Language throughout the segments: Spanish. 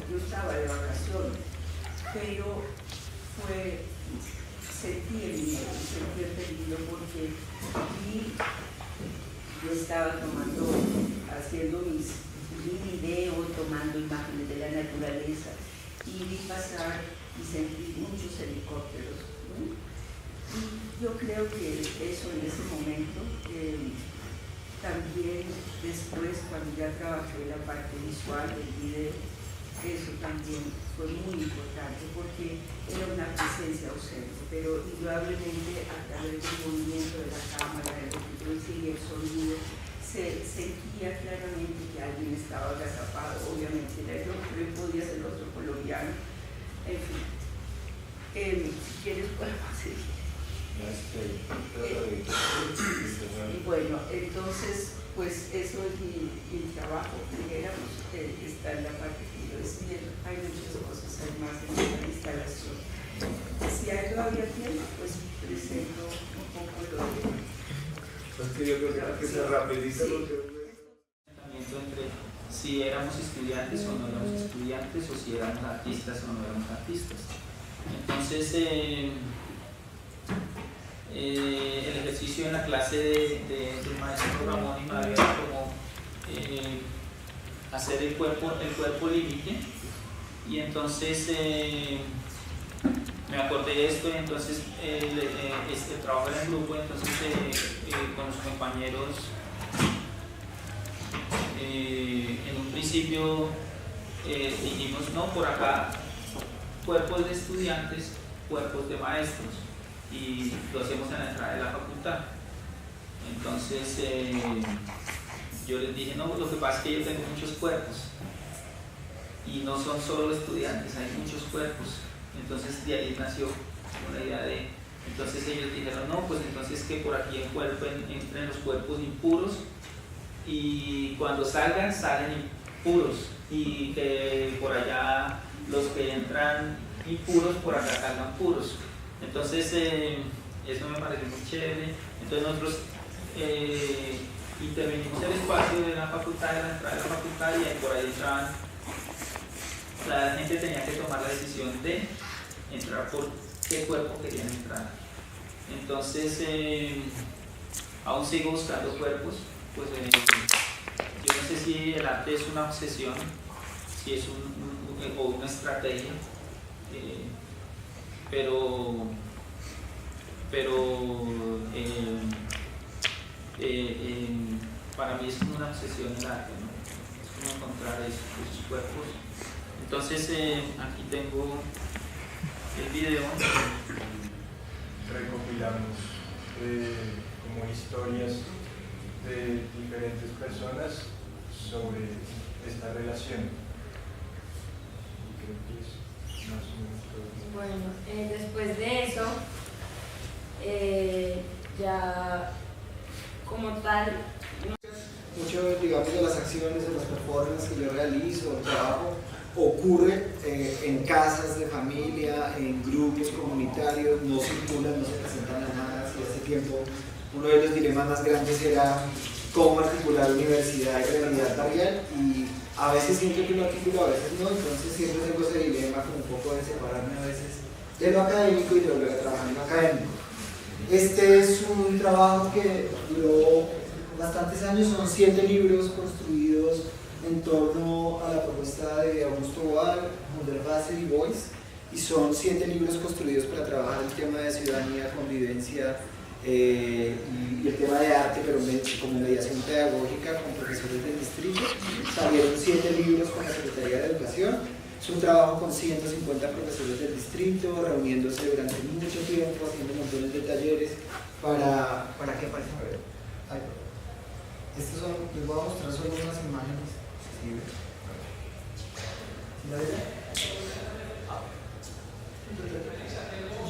yo estaba de vacaciones, pero sentí el miedo, sentí el peligro porque yo estaba haciendo mi video, tomando imágenes de la naturaleza, y vi pasar y sentí muchos helicópteros, ¿no? Y yo creo que eso en ese momento, también después cuando ya trabajé la parte visual del video, eso también fue muy importante porque era una presencia ausente, pero indudablemente a través del movimiento de la cámara, el y el sonido, se sentía claramente que alguien estaba agazapado. Obviamente era yo, pero podía ser otro colombiano. En fin, si quieres podemos seguir. Y bueno, entonces, pues eso es mi trabajo, dijéramos, está en la parte que yo decía, hay muchas cosas, hay más en esta instalación. Si hay todavía tiempo, pues presento un poco lo de... Pues que yo creo que sea rapidito entre si éramos estudiantes o no éramos estudiantes, o si éramos artistas o no éramos artistas. Entonces, el ejercicio en la clase del maestro Ramón y Mario era como hacer el cuerpo límite, y entonces me acordé de esto, y entonces este trabajo era en grupo, entonces con los compañeros en un principio dijimos, no, por acá cuerpos de estudiantes, cuerpos de maestros, y lo hacemos en la entrada de la facultad. Entonces yo les dije, no, lo que pasa es que yo tengo muchos cuerpos y no son solo estudiantes, hay muchos cuerpos. Entonces de ahí nació una idea de, entonces ellos dijeron, no, pues entonces que por aquí entren los cuerpos impuros, y cuando salen impuros, y que por allá los que entran impuros por acá salgan puros. Entonces eso me pareció muy chévere. Entonces nosotros intervenimos el espacio de la facultad, de la entrada de la facultad, y ahí por ahí entraban, la gente tenía que tomar la decisión de entrar por qué cuerpo querían entrar. Entonces aún sigo buscando cuerpos, pues yo no sé si el arte es una obsesión, si es o una estrategia, pero para mí es como una obsesión el arte, ¿no? Es como encontrar esos cuerpos. Entonces aquí tengo el video. Recopilamos como historias de diferentes personas sobre esta relación. Y creo que es más o menos todo. Bueno, después de eso, ya como tal... Mucho, digamos, de las acciones, de las performances que yo realizo, el trabajo, ocurre en casas de familia, en grupos comunitarios, no circulan, no se presentan a nada. Y hace tiempo uno de los dilemas más grandes era cómo articular universidad y realidad barrial, y a veces siento que lo articulo, a veces no, entonces siempre tengo ese dilema como un poco de separarme a veces de lo académico y de volver a trabajar en lo académico. Este es un trabajo que duró bastantes años, son 7 libros construidos en torno a la propuesta de Augusto Boal, Hundertwasser y Boyce, y son 7 libros construidos para trabajar el tema de ciudadanía, convivencia y el tema de arte, pero como mediación pedagógica con profesores del distrito. Salieron 7 libros con la Secretaría de Educación. Es un trabajo con 150 profesores del distrito, reuniéndose durante mucho tiempo, haciendo montones de talleres para que aparezcan. Estos son, les voy a mostrar solo unas imágenes. ¿Sí? ¿La ven?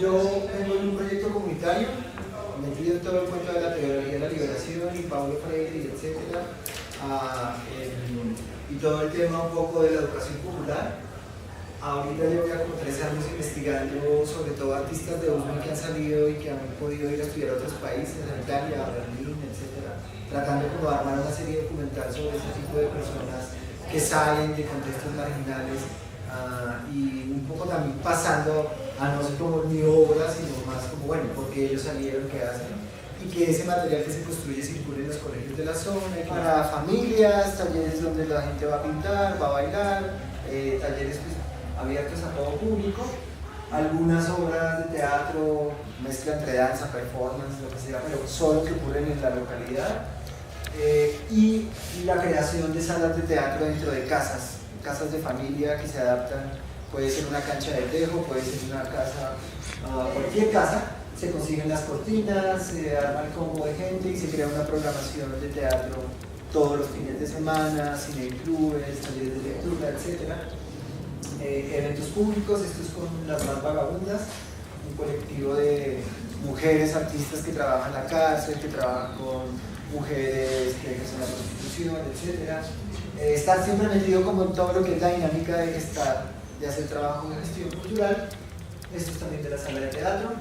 Yo vengo de un proyecto comunitario, metido en todo el cuento de la teoría de la liberación y Paulo Freire y etcétera, y todo el tema un poco de la educación popular. Ahorita llevo ya como 3 años investigando sobre todo artistas de Usme que han salido y que han podido ir a estudiar a otros países, a Italia, a Berlín, etc. Tratando como de armar una serie documental sobre este tipo de personas que salen de contextos marginales y un poco también pasando a no ser como mi obra, sino más como, bueno, porque ellos salieron, qué hacen, y que ese material que se construye circule en los colegios de la zona, y para familias, talleres donde la gente va a pintar, va a bailar, talleres pues, abiertos a todo público, algunas obras de teatro, mezcla entre danza, performance, lo que sea, pero solo que ocurren en la localidad, y la creación de salas de teatro dentro de casas de familia que se adaptan, puede ser una cancha de tejo, puede ser una casa, cualquier casa, se consiguen las cortinas, se arma el combo de gente y se crea una programación de teatro todos los fines de semana, cine en clubes, talleres de lectura, etc. Eventos públicos, esto es con Las Más Vagabundas, un colectivo de mujeres artistas que trabajan en la cárcel, que trabajan con mujeres que ejercen la prostitución, etc. Estar siempre metido como en todo lo que es la dinámica de gestar, de hacer trabajo de gestión cultural. Esto es también de la sala de teatro,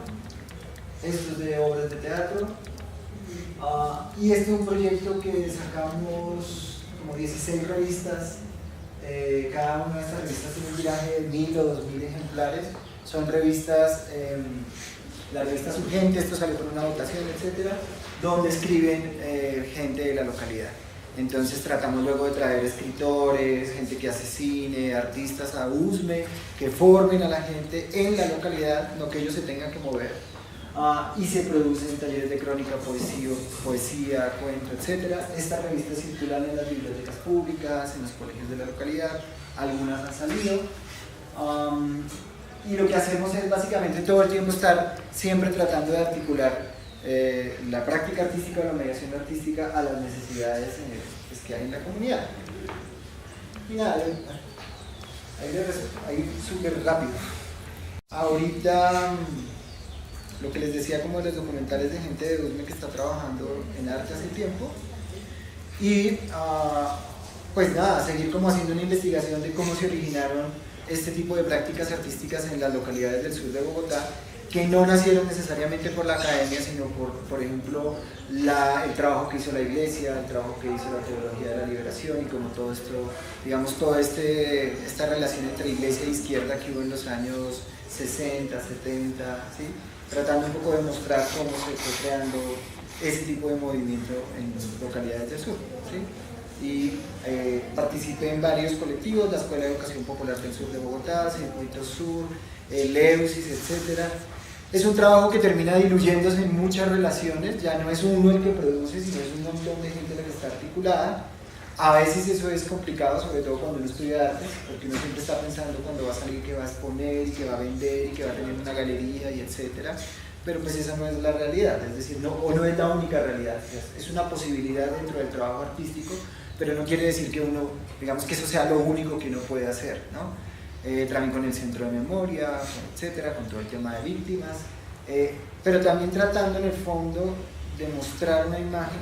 esto es de obras de teatro, y este es un proyecto que sacamos como 16 revistas. Cada una de estas revistas tiene un tiraje de 1000 o 2000 ejemplares. Son revistas, las revistas urgentes, esto sale con una votación, etcétera, donde escriben gente de la localidad. Entonces tratamos luego de traer escritores, gente que hace cine, artistas a USME, que formen a la gente en la localidad, no que ellos se tengan que mover. Y se producen talleres de crónica, poesía, cuento, etc. Estas revistas circulan en las bibliotecas públicas, en los colegios de la localidad, algunas han salido. Y lo que hacemos es básicamente todo el tiempo estar siempre tratando de articular la práctica artística o la mediación artística a las necesidades pues, que hay en la comunidad. Y nada, ahí súper rápido. Ahorita, lo que les decía como de los documentales de gente de USME que está trabajando en arte hace tiempo, y pues nada, seguir como haciendo una investigación de cómo se originaron este tipo de prácticas artísticas en las localidades del sur de Bogotá, que no nacieron necesariamente por la academia, sino por ejemplo, el trabajo que hizo la iglesia, el trabajo que hizo la teología de la liberación y como todo esto, digamos, toda esta relación entre iglesia e izquierda que hubo en los años 60, 70, ¿sí? Tratando un poco de mostrar cómo se fue creando ese tipo de movimiento en localidades del sur, ¿sí? Y participé en varios colectivos, la Escuela de Educación Popular del Sur de Bogotá, Circuito Sur, el EUSIS, etc. Es un trabajo que termina diluyéndose en muchas relaciones, ya no es uno el que produce, sino es un montón de gente la que está articulada. A veces eso es complicado, sobre todo cuando uno estudia artes, porque uno siempre está pensando cuando va a salir que va a exponer, y que va a vender, y que va a tener una galería, y etc. Pero pues esa no es la realidad, es decir, no es la única realidad, es una posibilidad dentro del trabajo artístico, pero no quiere decir que uno, digamos que eso sea lo único que uno puede hacer, ¿no? También con el centro de memoria, etcétera, con todo el tema de víctimas, pero también tratando en el fondo de mostrar una imagen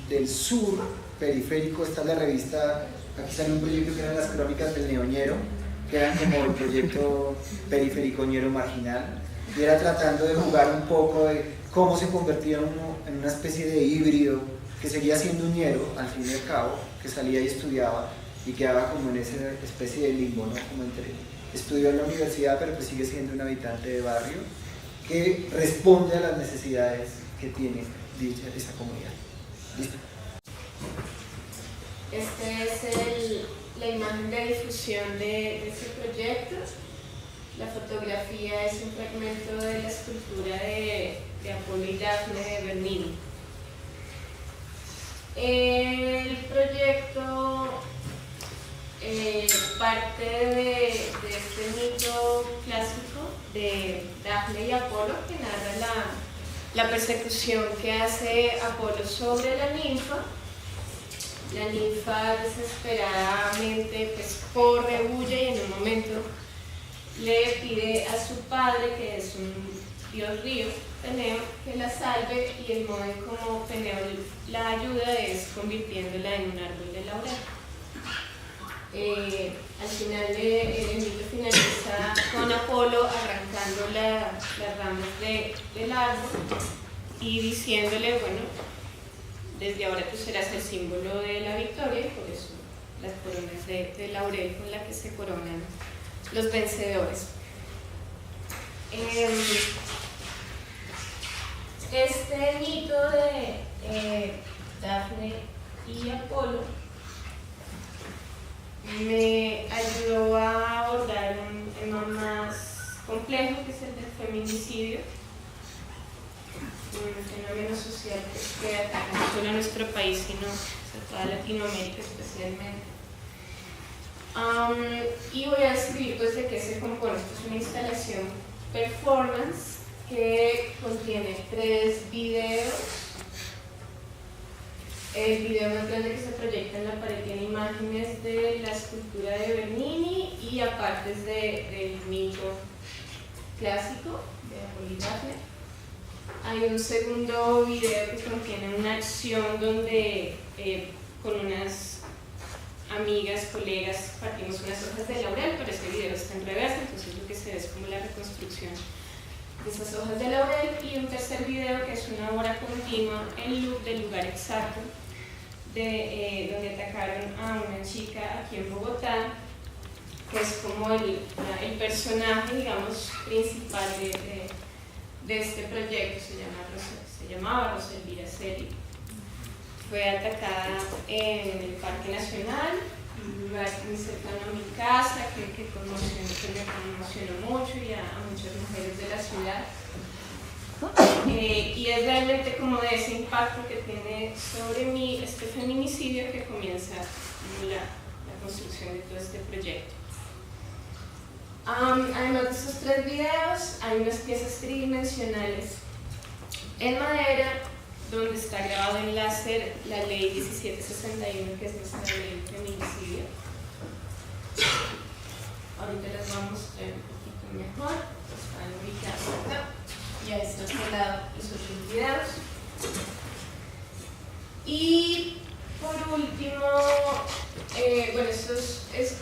del sur periférico. Esta es la revista, aquí sale un proyecto que eran las crónicas del neoñero, que eran como el proyecto perifericoñero marginal, y era tratando de jugar un poco de cómo se convertía uno en una especie de híbrido, que seguía siendo un ñero al fin y al cabo, que salía y estudiaba, y quedaba como en esa especie de limbo, ¿no? Como entre estudió en la universidad pero pues sigue siendo un habitante de barrio que responde a las necesidades que tiene esa comunidad. ¿Listo? Esta es la imagen de difusión de este proyecto. La fotografía es un fragmento de la escultura de Apolo y Dafne de Bernini. El proyecto parte de este mito clásico de Dafne y Apolo, que narra la persecución que hace Apolo sobre la ninfa. La ninfa desesperadamente pues, corre, huye y en un momento le pide a su padre, que es un dios río, Peneo, que la salve, y el modo en cómo Peneo la ayuda es convirtiéndola en un árbol de laurel. Al final el mito finaliza con Apolo arrancando las ramas del árbol y diciéndole, bueno, desde ahora tú serás el símbolo de la victoria, y por eso las coronas de laurel con las que se coronan los vencedores. Este mito de Dafne y Apolo me ayudó a abordar un tema más complejo, que es el del feminicidio, un fenómeno social que ataca no solo a nuestro país, sino a toda Latinoamérica especialmente. Y voy a describir pues de qué se compone. Esto es una instalación performance que contiene 3 videos. El video más grande que se proyecta en la pared tiene imágenes de la escultura de Bernini y aparte del mito clásico de Apolo y Dafne. Hay un segundo video que contiene una acción donde con unas amigas, colegas, partimos unas hojas de laurel, pero ese video está en reversa, entonces lo que se ve es como la reconstrucción de esas hojas de laurel. Y un tercer video que es una hora continua en loop del lugar exacto donde atacaron a una chica aquí en Bogotá, que es como el personaje, digamos, principal de este proyecto. Se llamaba Rosa Elvira Celi. Fue atacada en el Parque Nacional, un lugar muy cercano a mi casa, que me conmocionó mucho, y a muchas mujeres de la ciudad. Y es realmente como de ese impacto que tiene sobre mí este feminicidio que comienza la construcción de todo este proyecto. Además de estos 3 videos, hay unas piezas tridimensionales en madera donde está grabado en láser la ley 1761, que es nuestra ley de feminicidio. Ahorita les voy a mostrar un poquito mejor. Están ubicados acá. Y ahí está instalado los otros videos. Y por último, bueno,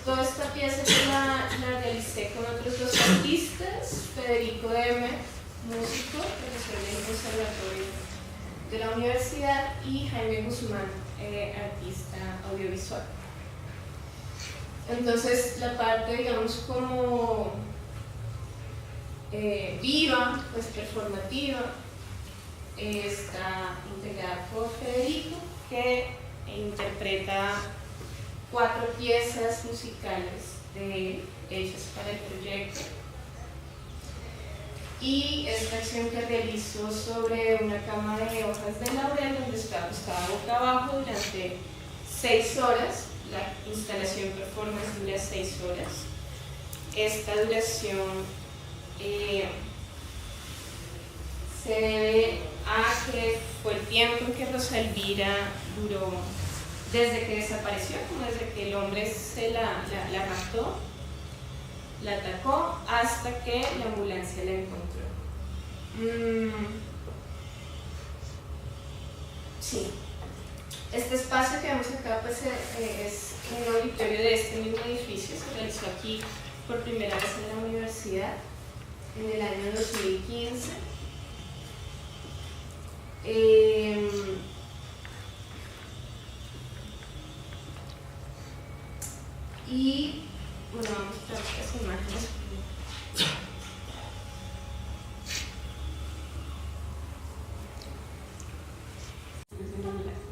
toda esta pieza que la realicé con otros 2 artistas: Federico Demer, músico, profesor del Conservatorio de la Universidad, y Jaime Guzmán, artista audiovisual. Entonces, la parte, digamos, como viva, pues performativa, está integrada por Federico, que interpreta 4 piezas musicales hechas para el proyecto. Y esta acción que realizó sobre una cama de hojas de laurel, donde estaba boca abajo durante 6 horas. La instalación performance dura 6 horas. Esta duración se debe a que fue el tiempo en que Rosa Elvira duró desde que desapareció, como desde que el hombre se la mató, la atacó, hasta que la ambulancia la encontró. Sí. Este espacio que vemos acá pues, es un auditorio de este mismo edificio. Se realizó aquí por primera vez en la universidad en el año 2015. Y bueno, vamos a mostrar estas imágenes.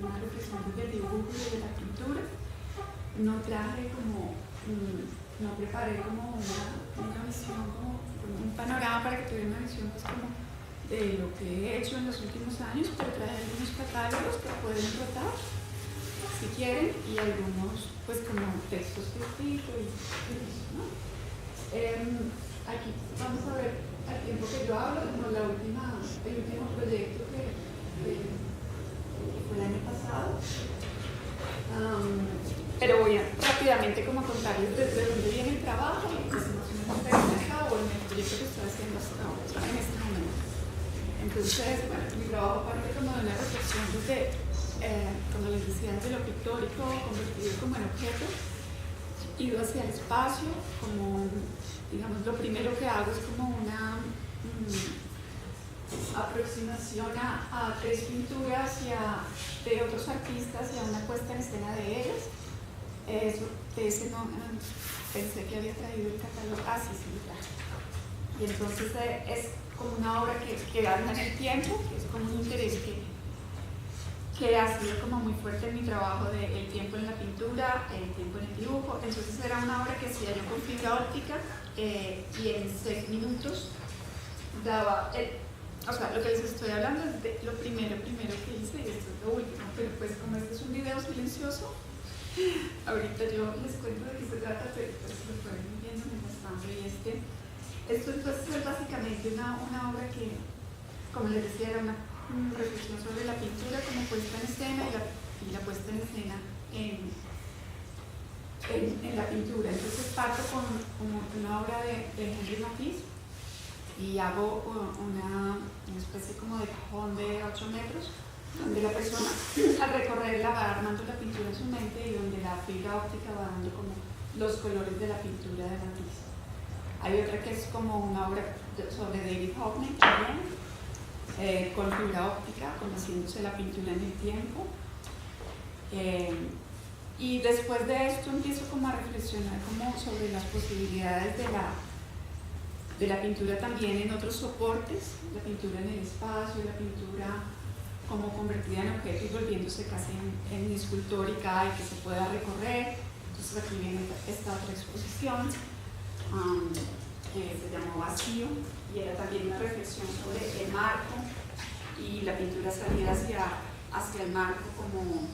Una reflexión del dibujo y de la pintura. No traje como, no preparé como una visión, como un panorama para que tuviera una visión pues como de lo que he hecho en los últimos años, pero traje algunos catálogos que pueden rotar si quieren, y algunos pues como textos que escrito y eso, ¿no? Aquí vamos a ver al tiempo que yo hablo, como el último proyecto que fue el año pasado. Pero voy a rápidamente como contarles desde dónde viene el trabajo y pues más o menos acá, o en el proyecto que estoy haciendo hasta ahora, en este momento. Entonces, bueno, mi trabajo parte como de una reflexión desde, como les decía, desde lo pictórico, convertido como en objeto, ido hacia el espacio, como, digamos, lo primero que hago es como una aproximación a 3 pinturas de otros artistas y a una puesta en escena de ellas. Eso de ese no, pensé que había traído el catálogo, sí, claro. Y entonces es como una obra que anda en el tiempo, que es como un interés que ha sido como muy fuerte en mi trabajo de el tiempo en la pintura, el tiempo en el dibujo. Entonces era una obra que hacía yo con fibra óptica y en 6 minutos daba, o sea, lo que les estoy hablando es de lo primero que hice y esto es lo último, pero pues como este es un video silencioso, ahorita yo les cuento de qué se trata, pero pues lo pueden ir viendo mientras tanto. Y esto entonces es básicamente una obra que, como les decía, era una reflexión sobre la pintura como puesta en escena y la puesta en escena en la pintura. Entonces parto con una obra de Henri Matisse y hago una especie como de cajón de 8 metros donde la persona al recorrerla va armando la pintura en su mente y donde la fibra óptica va dando como los colores de la pintura de Matisse. Hay otra que es como una obra sobre David Hockney también, con fibra óptica, como haciéndose la pintura en el tiempo. Y después de esto empiezo como a reflexionar como sobre las posibilidades de la pintura también en otros soportes, la pintura en el espacio, la pintura como convertida en objeto y volviéndose casi en escultórica y que se pueda recorrer. Entonces aquí viene esta otra exposición que se llamó Vacío y era también una reflexión sobre el marco y la pintura salida hacia el marco como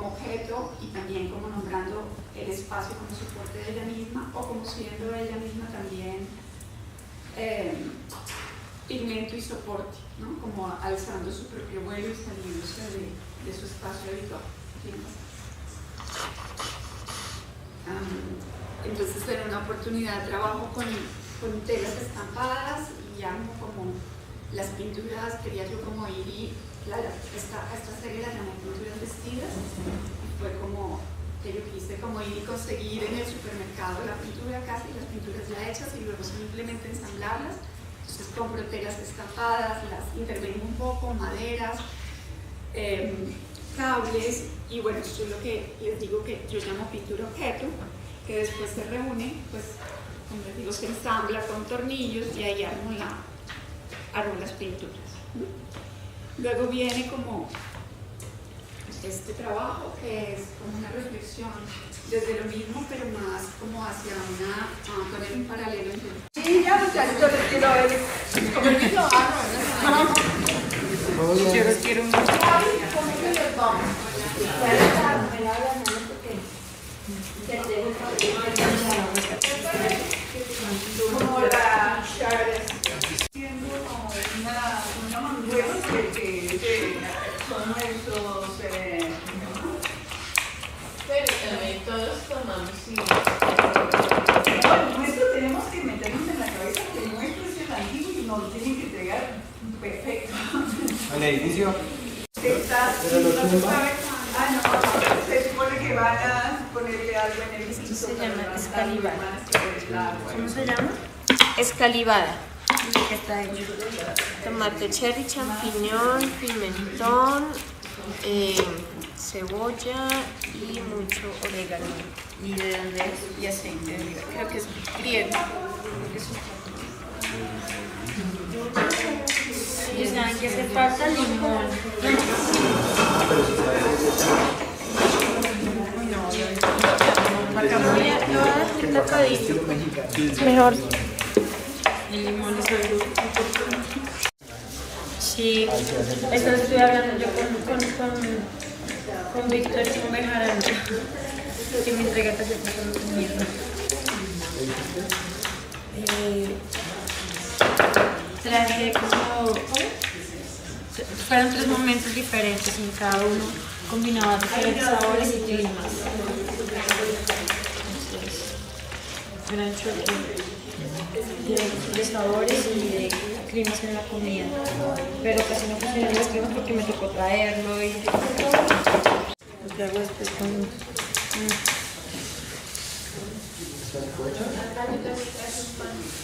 objeto y también como nombrando el espacio como soporte de ella misma o como siendo ella misma también pigmento y soporte, ¿no? Como alzando su propio vuelo y saliéndose de su espacio habitual. Entonces era una oportunidad de trabajo con telas estampadas y ya como las pinturas, quería yo como ir y esta serie la llamé Pinturas Vestidas, fue como que yo quise como ir y conseguir en el supermercado la pintura casi, las pinturas ya hechas y luego simplemente ensamblarlas. Entonces compro telas estampadas, las intervengo un poco, maderas, cables y bueno, esto es lo que les digo que yo llamo pintura objeto, que después se reúne, pues como les digo, se ensambla con tornillos y ahí armo las pinturas. Luego viene como este trabajo que es como una reflexión desde lo mismo, pero más como hacia poner un paralelo entre. Sí, ya muchachos, yo les quiero ver. Como el mismo quiero mucho. ¿Cómo que les vamos? Como la Charles. Siendo una manguera que son nuestros. Pero también todos tomamos No, nuestro tenemos que meternos en la cabeza que el nuestro es el antiguo y nos lo tienen que entregar perfecto. ¿Al edificio? Se supone que van a ponerle algo en el Esto se llama escalivada. ¿Cómo se llama? Escalivada. ¿Qué está hecho? Tomate cherry, champiñón, pimentón, cebolla y mucho orégano. ¿Y de dónde es? Y aceite de oliva. Creo que es griego. Y saben que hace falta limón. Guacamole, lo voy a dejar tocadito. Mejor. El limón es algo importante. Sí, eso estoy hablando yo con Víctor y con Bejarano, que me entrega tarjeta con mierda. Traje como... Fueron 3 momentos diferentes, en cada uno combinaba diferentes sabores y climas. Entonces, gran choque de sabores y de climas en la comida. Pero casi no funcionan los climas porque me tocó traerlo y... Lo que hago después con...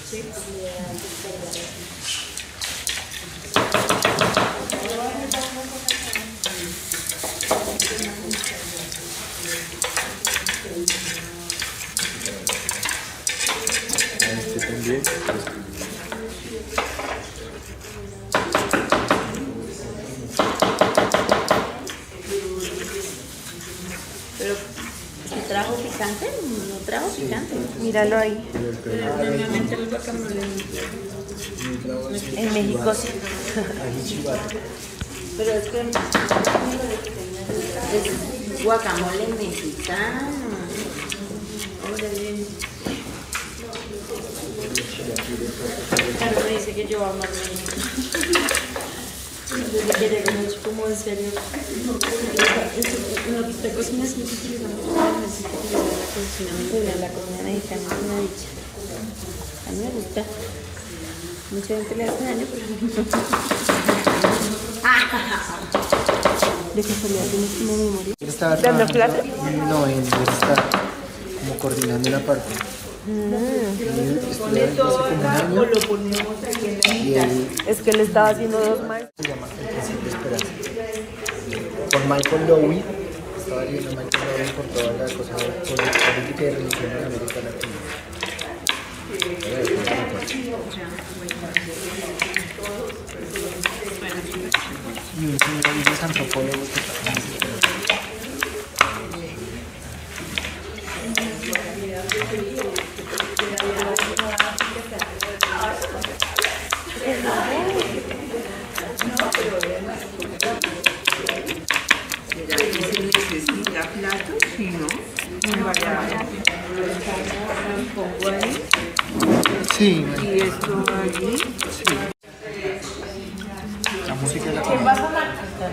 Sí. picante? ¿No trago picante? Míralo ahí. Normalmente el guacamole En México sí. pero es que es guacamole mexicano. Órale. Claro, me dice que yo amo a desde que llego mucho, como en serio. En lo que usted cocina es mucho La comida mexicana es una dicha. A mí me gusta. Mucha gente le hace daño, pero de casualidad tienes como memoria. ¿Dando clases? No, él está como coordinando una parte. ¿Pone todo acá o lo ponemos aquí en la mitad? Es que él estaba haciendo 2 más. Se llama El Principio de Esperanza. Por Michael Lowy. Estaba leyendo Michael Lowy por toda la cosa de política y religión en América Latina. Y un señor ahí es antropólogo que ¿Se necesita plato? Sí, ¿no? Para pongo ahí. sí, Y esto allí. la música de la ¿Qué pasa, Marta?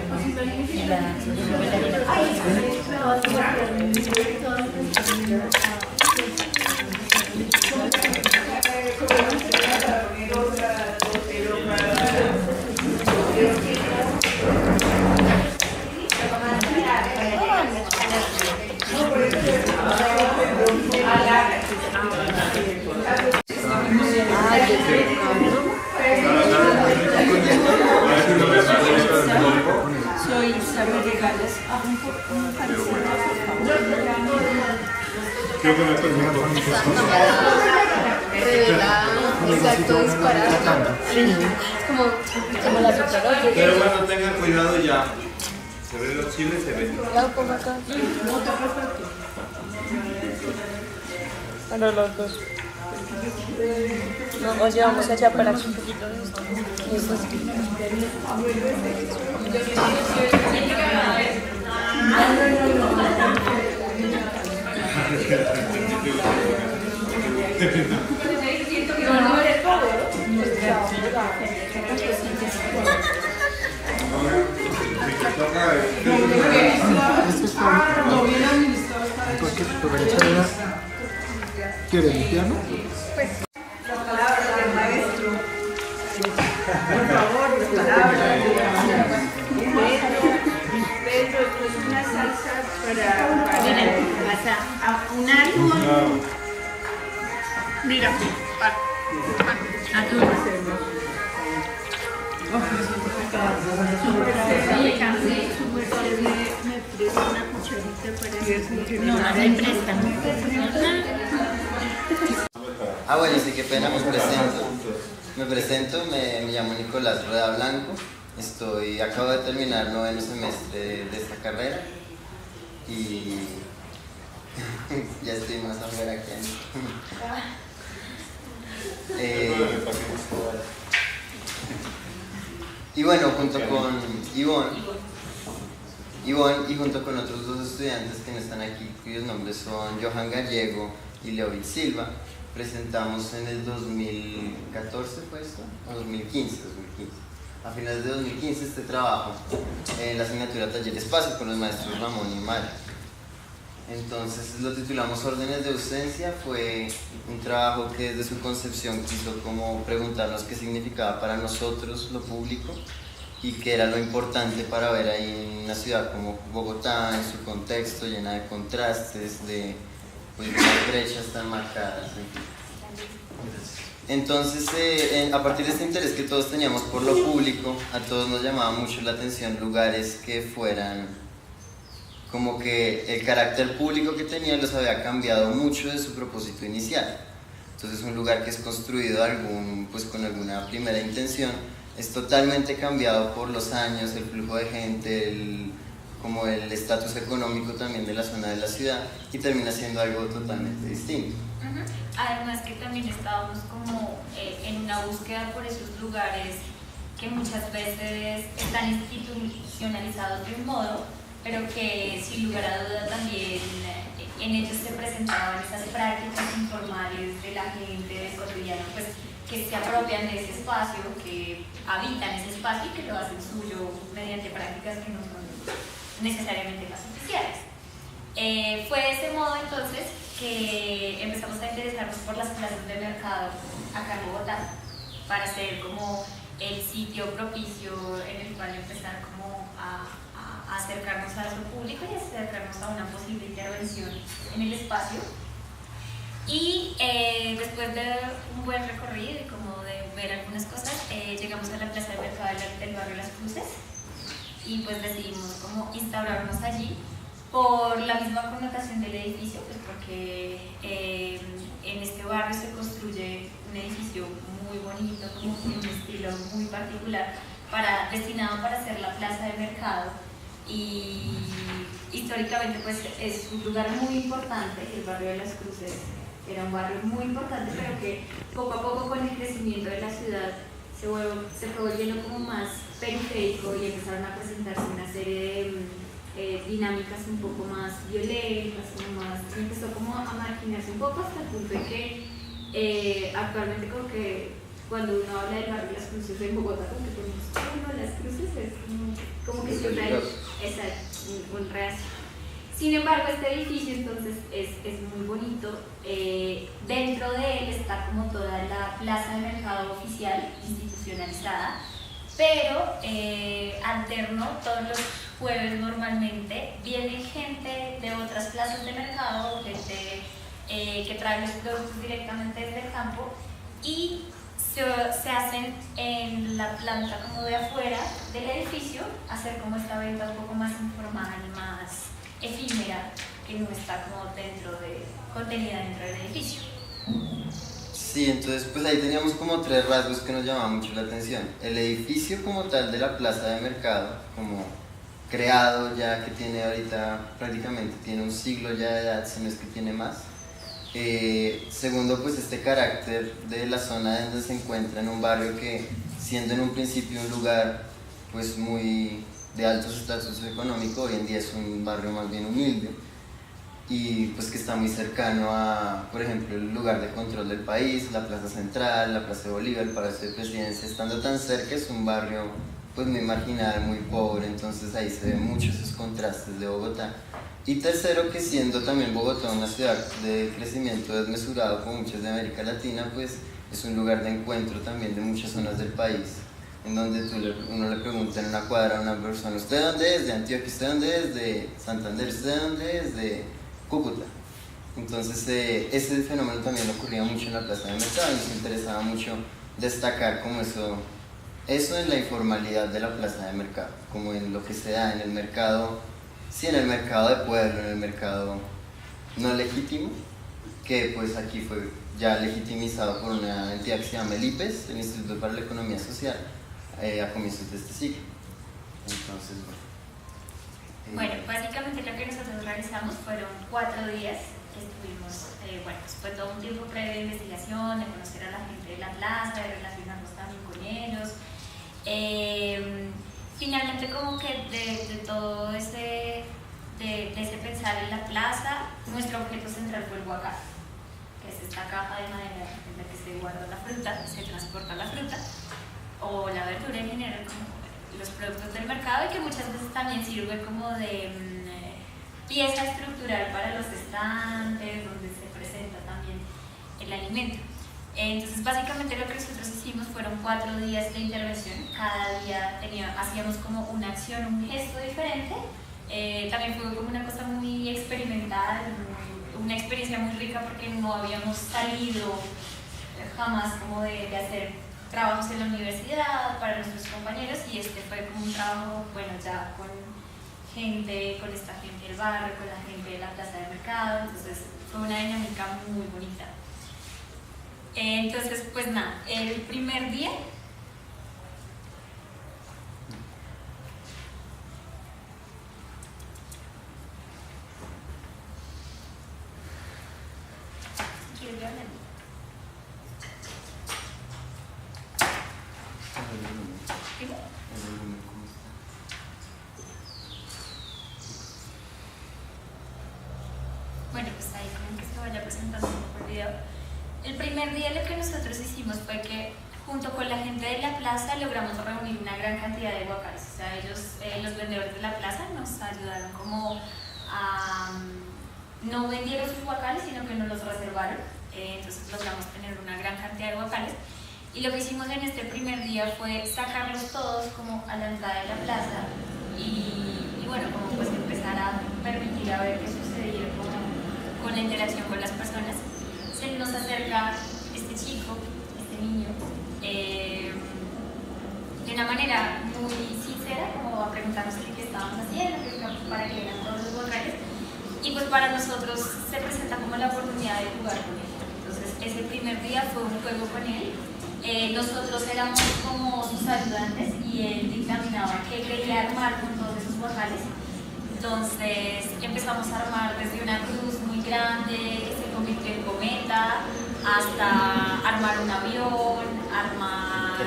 Soy Isabel Regales. Creo que me permito. Exacto, disparar. Como la superoye. Pero bueno, tengan cuidado ya. Se ven los chiles, se ven. Ya lo pongo acá. Bueno, los dos. No, o llevamos allá para aquí un poquito de esto. Eso sí. ¿Quieres mi piano? Las palabras del maestro. Por favor, las palabras del maestro. Pedro, esto es una salsa para... Miren, pasa a un árbol. Mira, A tu no me prestan. Bueno, sí, qué pena, me presento, me llamo Nicolás Rueda Blanco, acabo de terminar 9º semestre de esta carrera y ya estoy más afuera que antes. Y bueno, junto con Ivonne y junto con otros 2 estudiantes que no están aquí, cuyos nombres son Johan Gallego y Leovid Silva, presentamos en el 2014, ¿fue esto? O 2015. A finales de 2015 este trabajo en la asignatura Taller Espacio con los maestros Ramón y Mara. Entonces lo titulamos Órdenes de Ausencia. Fue un trabajo que desde su concepción quiso como preguntarnos qué significaba para nosotros lo público y qué era lo importante para ver ahí en una ciudad como Bogotá, en su contexto llena de contrastes, de unas brechas tan marcadas. Entonces, a partir de este interés que todos teníamos por lo público, a todos nos llamaba mucho la atención lugares que fueran como que el carácter público que tenían los había cambiado mucho de su propósito inicial. Entonces un lugar que es construido con alguna primera intención es totalmente cambiado por los años, el flujo de gente, como el estatus económico también de la zona de la ciudad y termina siendo algo totalmente distinto. Además que también estábamos como en una búsqueda por esos lugares que muchas veces están institucionalizados de un modo, pero que sin lugar a duda también en ellos se presentaban esas prácticas informales de la gente del cotidiano, pues que se apropian de ese espacio, que habitan ese espacio y que lo hacen suyo mediante prácticas que no son necesariamente las oficiales. Fue de ese modo entonces que empezamos a interesarnos por las plazas de mercado acá en Bogotá para hacer como el sitio propicio en el cual empezar como a acercarnos a lo público y acercarnos a una posible intervención en el espacio. Y después de un buen recorrido y como de ver algunas cosas, llegamos a la plaza de mercado del barrio Las Cruces y pues decidimos como instaurarnos allí por la misma connotación del edificio, pues porque en este barrio se construye un edificio muy bonito, como un estilo muy particular, destinado para ser la plaza de mercado, y históricamente pues es un lugar muy importante. El barrio de Las Cruces era un barrio muy importante, pero que poco a poco con el crecimiento de la ciudad se fue volviendo como más periférico y empezaron a presentarse una serie de dinámicas un poco más violentas, se empezó como a marginarse un poco hasta el punto de que actualmente como que cuando uno habla del barrio Las Cruces en Bogotá, como que ponemos Las Cruces es como que siempre hay un reacio. Sin embargo, este edificio entonces es muy bonito. Dentro de él está como toda la plaza de mercado oficial institucionalizada, pero alterno todos los jueves normalmente viene gente de otras plazas de mercado, gente que trae los productos directamente desde el campo y se hacen en la planta como de afuera del edificio, hacer como esta venta un poco más informal, más efímera, que no está como contenida dentro del edificio. Sí, entonces pues ahí teníamos como tres rasgos que nos llamaban mucho la atención. El edificio como tal de la plaza de mercado, como creado ya, que tiene ahorita prácticamente tiene un siglo ya de edad, si no es que tiene más. Segundo, pues este carácter de la zona donde se encuentra, en un barrio que, siendo en un principio un lugar pues muy de alto estatus económico, hoy en día es un barrio más bien humilde y pues que está muy cercano a, por ejemplo, el lugar de control del país, la Plaza Central, la Plaza de Bolívar, el Palacio de Presidencia. Estando tan cerca, es un barrio pues muy marginal, muy pobre, entonces ahí se ven muchos esos contrastes de Bogotá. Y tercero, que siendo también Bogotá una ciudad de crecimiento desmesurado como muchas de América Latina, pues es un lugar de encuentro también de muchas zonas del país, en donde uno le pregunta en una cuadra a una persona: ¿usted dónde es? ¿De Antioquia? ¿Usted dónde es? ¿De Santander? ¿Usted dónde es? ¿De Cúcuta? Entonces ese fenómeno también ocurría mucho en la plaza de mercado y nos interesaba mucho destacar como eso en la informalidad de la plaza de mercado, como en lo que se da en el mercado, sí, en el mercado de pueblo, en el mercado no legítimo, que pues aquí fue ya legitimizado por una entidad que se llama el IPES, el Instituto para la Economía Social, a comienzos de este siglo. Entonces, bueno, básicamente lo que nosotros realizamos fueron 4 días que estuvimos, pues fue todo un tiempo previo de investigación, de conocer a la gente de la plaza, de relacionarnos también con ellos. Finalmente, como que de todo ese pensar en la plaza, nuestro objeto central fue el huacal, que es esta caja de madera en la que se guarda la fruta, se transporta la fruta o la verdura en general, como los productos del mercado, y que muchas veces también sirve como de pieza estructural para los estantes, donde se presenta también el alimento. Entonces, básicamente lo que nosotros hicimos fueron 4 días de intervención. Cada día hacíamos como una acción, un gesto diferente. También fue como una cosa muy experimental, una experiencia muy rica, porque no habíamos salido jamás como de hacer trabajos en la universidad para nuestros compañeros, y este fue como un trabajo, bueno, ya con esta gente del barrio, con la gente de la plaza de mercado. Entonces fue una dinámica muy bonita. Entonces, pues nada, el primer día Dime. Bueno, pues ahí como que se vaya presentando un poco el video. El primer día lo que nosotros hicimos fue que junto con la gente de la plaza logramos reunir una gran cantidad de guacales. O sea, ellos, los vendedores de la plaza, nos ayudaron como a... no vendieron sus guacales, sino que nos los reservaron. Entonces logramos tener una gran cantidad de guacales. Y lo que hicimos en este primer día fue sacarlos todos como a la entrada de la plaza y bueno, como pues empezar a permitir a ver qué sucedía con la interacción con las personas. Se nos acerca este chico, este niño, de una manera muy sincera, como a preguntarnos qué estábamos haciendo, para que eran todos los guacales. Y pues para nosotros se presenta como la oportunidad de jugar con él. Entonces ese primer día fue un juego con él. Nosotros éramos como sus ayudantes y él dictaminaba qué quería armar con todos esos guacales. Entonces empezamos a armar desde una cruz muy grande que se convirtió en cometa, hasta armar un avión, armar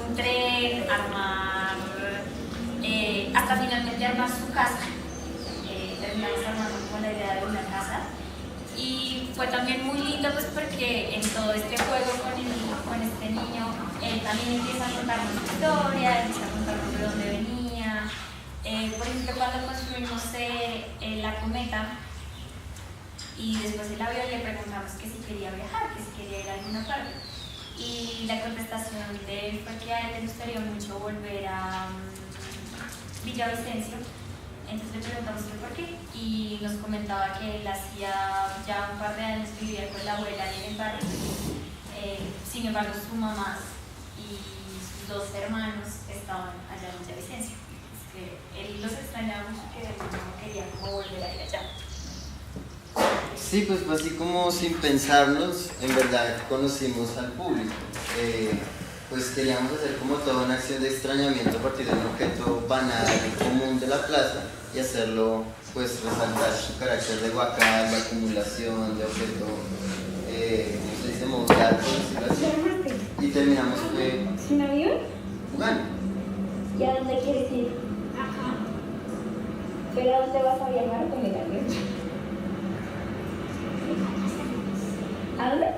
un tren, armar, hasta finalmente armar su casa. Terminamos armando con la idea de una casa. Y fue también muy lindo pues porque en todo este juego con este niño, él también empieza a contarnos su historia, empieza a contarnos de dónde venía. Por ejemplo, cuando construimos la cometa y después el avión, le preguntamos que si quería viajar, que si quería ir a alguna parte. Y la contestación de él fue que a él le gustaría mucho volver a Villavicencio. Entonces le preguntamos que por qué y nos comentaba que él hacía ya un par de años que vivía con la abuela en el barrio. Sin embargo, su mamá y sus dos hermanos estaban allá en Villavicencio. Él los extrañaba mucho, que no quería como volver a ir allá. Sí, pues fue así como sin pensarnos, en verdad conocimos al público. Pues queríamos hacer como toda una acción de extrañamiento a partir de un objeto banal y común de la plaza y hacerlo, pues resaltar su carácter de guacal, de acumulación, de objeto, ¿cómo se dice? Modular, por decirlo así. Y terminamos ¿Sin avión? jugando. ¿Y a dónde quieres ir? Ajá. ¿Pero a dónde vas a viajar con el avión? ¿A dónde? A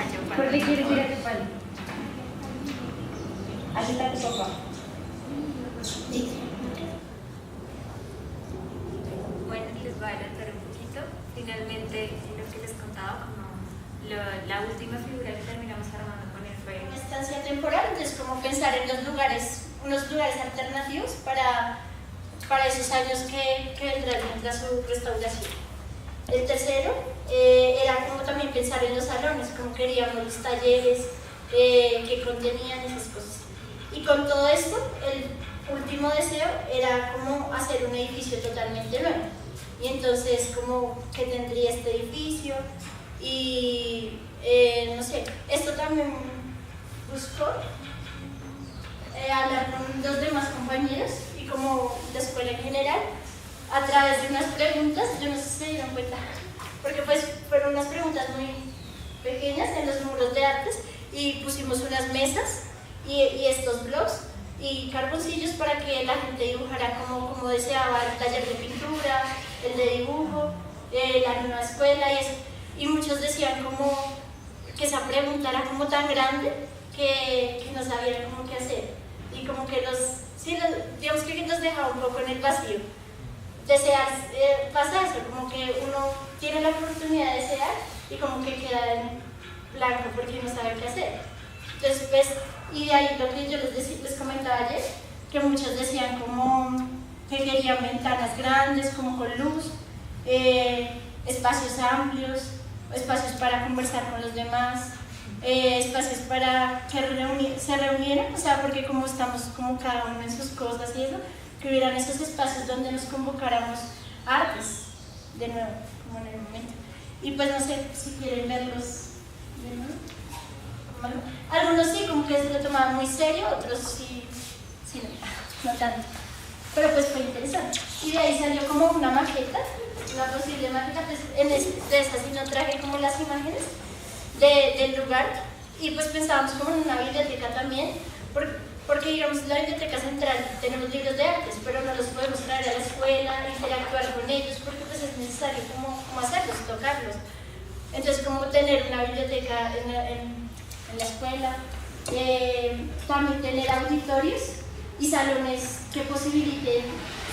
Yopal. ¿Por qué quieres ir a Yopal? Aquí está tu papá. Bueno, les voy a adelantar un poquito. Finalmente, lo que les contaba, como la última figura que terminamos armando con él fue una estancia temporal, entonces como pensar en los lugares, unos lugares alternativos para esos años que vendrán mientras su restauración. El tercero era como también pensar en los salones, como queríamos los talleres que contenían esas cosas. Y con todo esto, el último deseo era como hacer un edificio totalmente nuevo. Y entonces, como que tendría este edificio y no sé, esto también buscó hablar con los demás compañeros y como la escuela en general, a través de unas preguntas, yo no sé si se dieron cuenta, porque pues fueron unas preguntas muy pequeñas en los muros de artes y pusimos unas mesas y estos blogs y carboncillos para que la gente dibujara como deseaba, el taller de pintura, el de dibujo, la nueva escuela y eso. Y muchos decían como que esa pregunta era como tan grande que no sabían cómo qué hacer y como que digamos que nos dejaba un poco en el vacío. Desear, pasa eso, como que uno tiene la oportunidad de desear y como que queda en blanco porque no sabe qué hacer. Entonces, pues, y de ahí lo que yo les comentaba ayer, que muchos decían como que querían ventanas grandes, como con luz, espacios amplios, espacios para conversar con los demás, espacios para que se reunieran, o sea, porque como estamos como cada uno en sus cosas y eso, que hubieran esos espacios donde nos convocáramos artes, de nuevo, como en el momento. Y pues no sé si quieren verlos de nuevo. Bueno, algunos sí, como que se lo tomaban muy serio, otros sí no tanto. Pero pues fue interesante. Y de ahí salió como una maqueta, una posible maqueta, pues de esas sí no traje como las imágenes del lugar. Y pues pensábamos como en una biblioteca también, porque digamos, la biblioteca central tenemos libros de artes, pero no los podemos traer a la escuela, interactuar con ellos, porque pues es necesario como hacerlos, tocarlos. Entonces, como tener una biblioteca en la escuela, también tener auditorios y salones que posibiliten,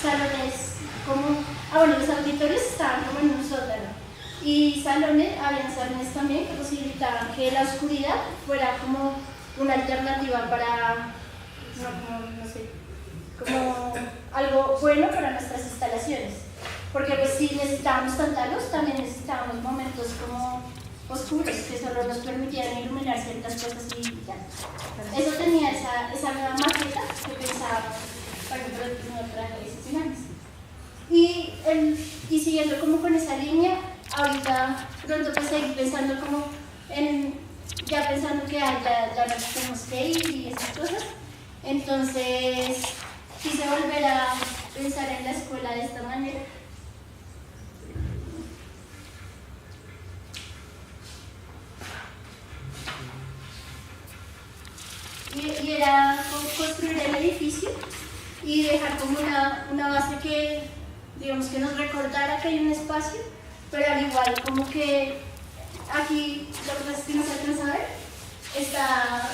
salones como, bueno, los auditorios estaban como en un sótano, y había salones también que posibilitaban que la oscuridad fuera como una alternativa para, no sé, como algo bueno para nuestras instalaciones. Porque pues si necesitábamos tanta luz, también necesitábamos momentos como oscuros que solo nos permitieran iluminar ciertas cosas y ya. Eso tenía esa nueva maqueta que pensaba para que no traje esos finales. Y siguiendo como con esa línea, ahorita pronto pues seguir pensando como ya pensando que ya nos tenemos que ir y esas cosas. Entonces quise volver a pensar en la escuela de esta manera. Y era construir el edificio y dejar como una base que, digamos, que nos recordara que hay un espacio, pero al igual como que aquí, lo que pasa es que no se alcanza a ver, está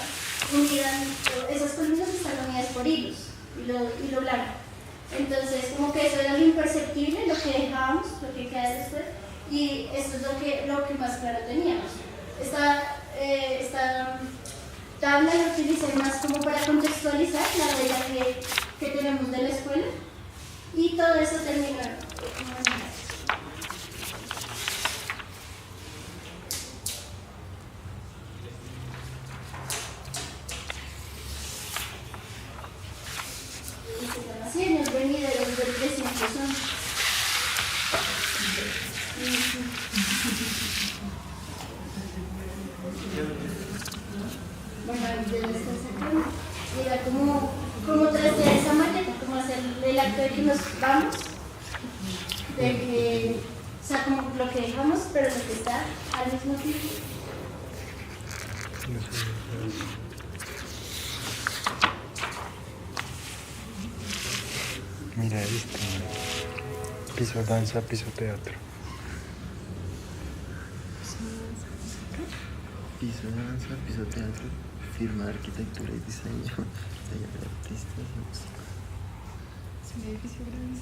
unida, esas columnas están unidas por hilos, hilo blanco. Entonces, como que eso era lo imperceptible, lo que dejábamos, lo que queda después, y eso es lo que más claro teníamos. Esta tabla la utilicé más como para contextualizar la regla que tenemos de la escuela, y todo eso termina. Así en los venideros del 300 son. Bueno, ya lo están sacando. Y era como trastear esa maqueta, como hacer el acto de que nos vamos, de que, o sea, como lo que dejamos, pero lo que está al mismo tiempo. Mira esto, piso danza, piso teatro. Piso danza, piso teatro, firma de arquitectura y diseño, taller de artistas y música. Es un edificio grande.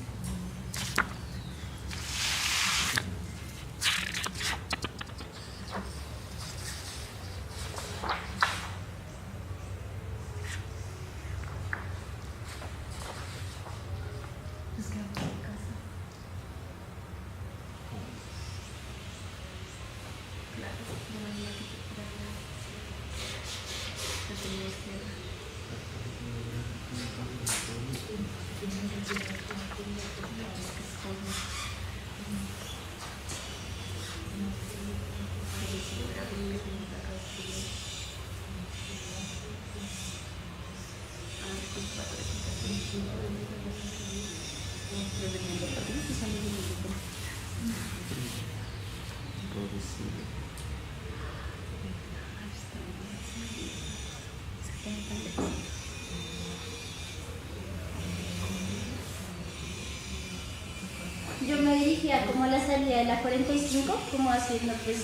Yo me dirigía como a la salida de la 45, como haciendo pues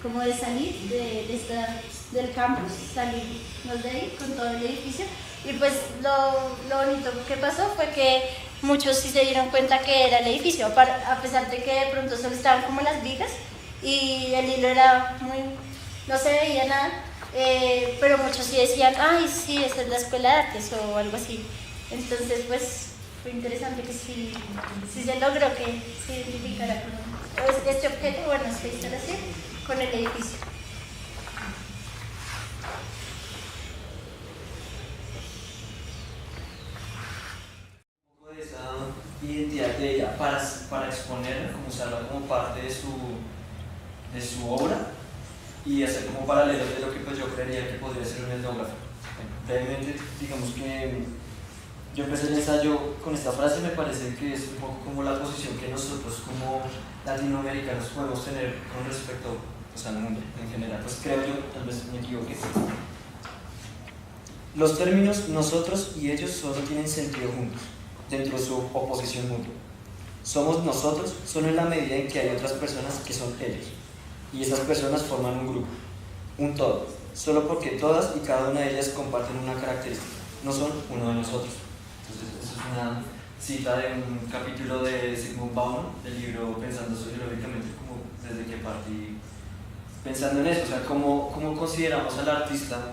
como de salir del campus, salirnos de ahí con todo el edificio. Y pues lo bonito que pasó fue que muchos sí se dieron cuenta que era el edificio, a pesar de que de pronto solo estaban como las vigas y el hilo era no se veía nada, pero muchos sí decían, ay sí, esta es la escuela de artes o algo así. Entonces pues fue interesante que sí se logró que se identificara con este objeto, bueno, esta instalación, con el edificio. Identidad de ella para exponerla, como usarla como parte de su obra y hacer como paralelos de lo que pues yo creería que podría ser un etnógrafo. Brevemente, digamos que yo empecé el ensayo con esta frase, me parece que es un poco como la posición que nosotros como latinoamericanos podemos tener con respecto pues, al mundo en general. Pues creo yo, tal vez me equivoque, Los términos nosotros y ellos solo tienen sentido juntos, dentro de su oposición mutua. Somos nosotros solo en la medida en que hay otras personas que son ellos, y esas personas forman un grupo, un todo, solo porque todas y cada una de ellas comparten una característica, no son uno de nosotros. Entonces, eso es una cita de un capítulo de Zygmunt Bauman, del libro Pensando Sociológicamente, como desde que partí pensando en eso, o sea, cómo consideramos al artista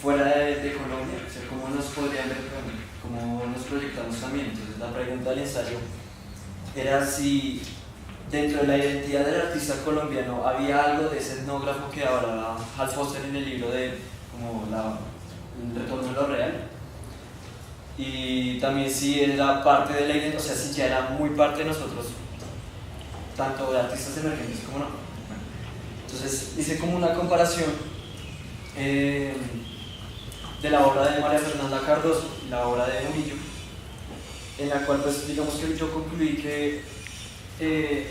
fuera de Colombia, o sea, cómo nos podrían ver, cómo nos proyectamos también. Entonces, la pregunta del ensayo era si dentro de la identidad del artista colombiano había algo de ese etnógrafo que ahora Hal Foster en el libro de como el retorno a lo real, y también si era parte de la identidad, o sea, si ya era muy parte de nosotros, tanto de artistas emergentes como no. Entonces hice como una comparación de la obra de María Fernanda Cardoso y la obra de Murillo, en la cual pues digamos que yo concluí que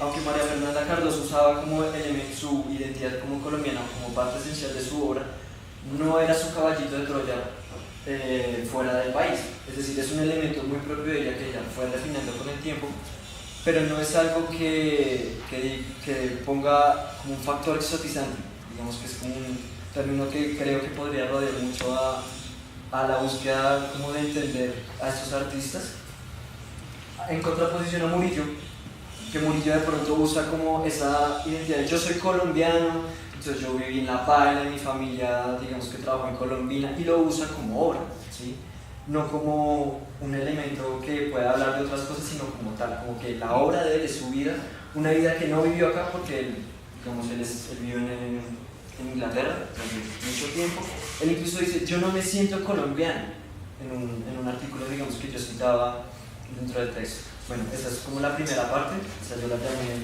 aunque María Fernanda Cardoso usaba como elemento su identidad como colombiana, como parte esencial de su obra, no era su caballito de Troya fuera del país, es decir, es un elemento muy propio de ella que ella fue refinando con el tiempo, pero no es algo que ponga como un factor exotizante, digamos que es como un término que creo que podría rodear mucho a la búsqueda como de entender a estos artistas, en contraposición a Murillo, que Murillo de pronto usa como esa identidad de yo soy colombiano, entonces yo viví en La Paila, mi familia digamos que trabajó en Colombina, y lo usa como obra, ¿sí? No como un elemento que pueda hablar de otras cosas, sino como tal, como que la obra de él es su vida, una vida que no vivió acá porque él, digamos, él vivió en Inglaterra durante mucho tiempo. Él incluso dice, yo no me siento colombiano, en un artículo digamos que yo citaba dentro del texto. Bueno, esa es como la primera parte, esa yo la llamé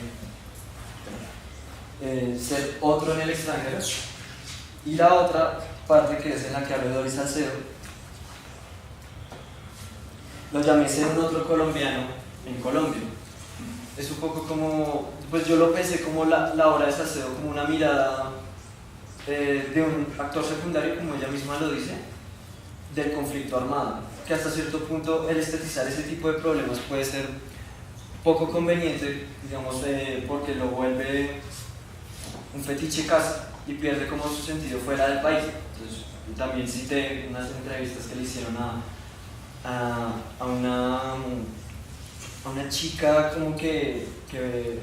ser otro en el extranjero, y la otra parte que es en la que habla Doris Salcedo, lo llamé ser un otro colombiano en Colombia. Es un poco como, pues yo lo pensé como la obra de Salcedo, como una mirada de un actor secundario, como ella misma lo dice, del conflicto armado, que hasta cierto punto el estetizar ese tipo de problemas puede ser poco conveniente, digamos, porque lo vuelve un fetiche casa y pierde como su sentido fuera del país. Entonces, también cité unas entrevistas que le hicieron a una chica como que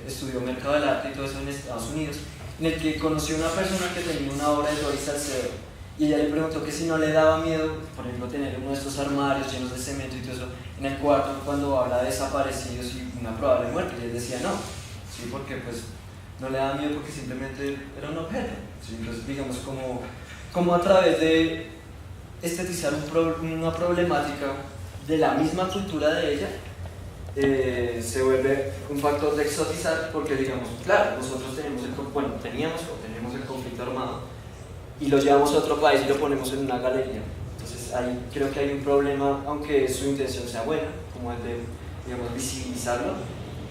estudió mercado del arte y todo eso en Estados Unidos, en el que conoció a una persona que tenía una obra de Doris Salcedo, y ella le preguntó que si no le daba miedo, por ejemplo, tener uno de estos armarios llenos de cemento y todo eso en el cuarto cuando habla de desaparecidos y una probable muerte, y él decía no, ¿sí? Porque pues no le daba miedo porque simplemente era un objeto, ¿sí? Entonces digamos como a través de estetizar una problemática de la misma cultura de ella, se vuelve un factor de exotizar, porque digamos, claro, nosotros teníamos el conflicto armado y lo llevamos a otro país y lo ponemos en una galería. Entonces ahí creo que hay un problema, aunque su intención sea buena, como el de, digamos, visibilizarlo,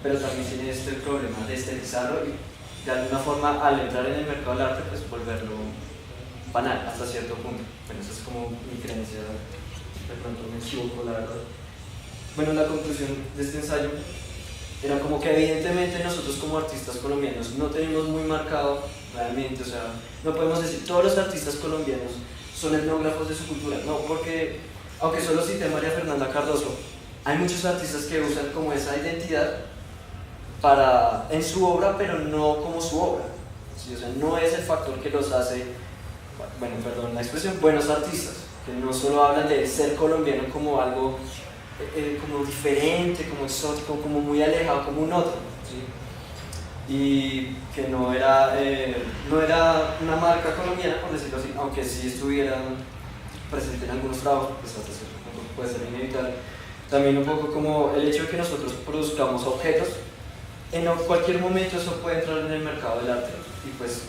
pero también tiene este problema de estetizarlo y de alguna forma al entrar en el mercado del arte pues volverlo banal hasta cierto punto. Bueno, esa es como mi creencia, de pronto me equivoco la verdad. Bueno, la conclusión de este ensayo era como que evidentemente nosotros como artistas colombianos no tenemos muy marcado realmente, o sea, no podemos decir todos los artistas colombianos son etnógrafos de su cultura, no, porque aunque solo cité a María Fernanda Cardoso, hay muchos artistas que usan como esa identidad en su obra, pero no como su obra, ¿sí? O sea, no es el factor que los hace, bueno, perdón la expresión, buenos artistas, que no solo hablan de ser colombiano como algo como diferente, como exótico, como muy alejado, como un otro, ¿sí? Y que no era una marca colombiana, por decirlo así, aunque sí estuviera presente en algunos trabajos, pues hasta cierto punto puede ser inevitable. También un poco como el hecho de que nosotros produzcamos objetos, en cualquier momento eso puede entrar en el mercado del arte, y pues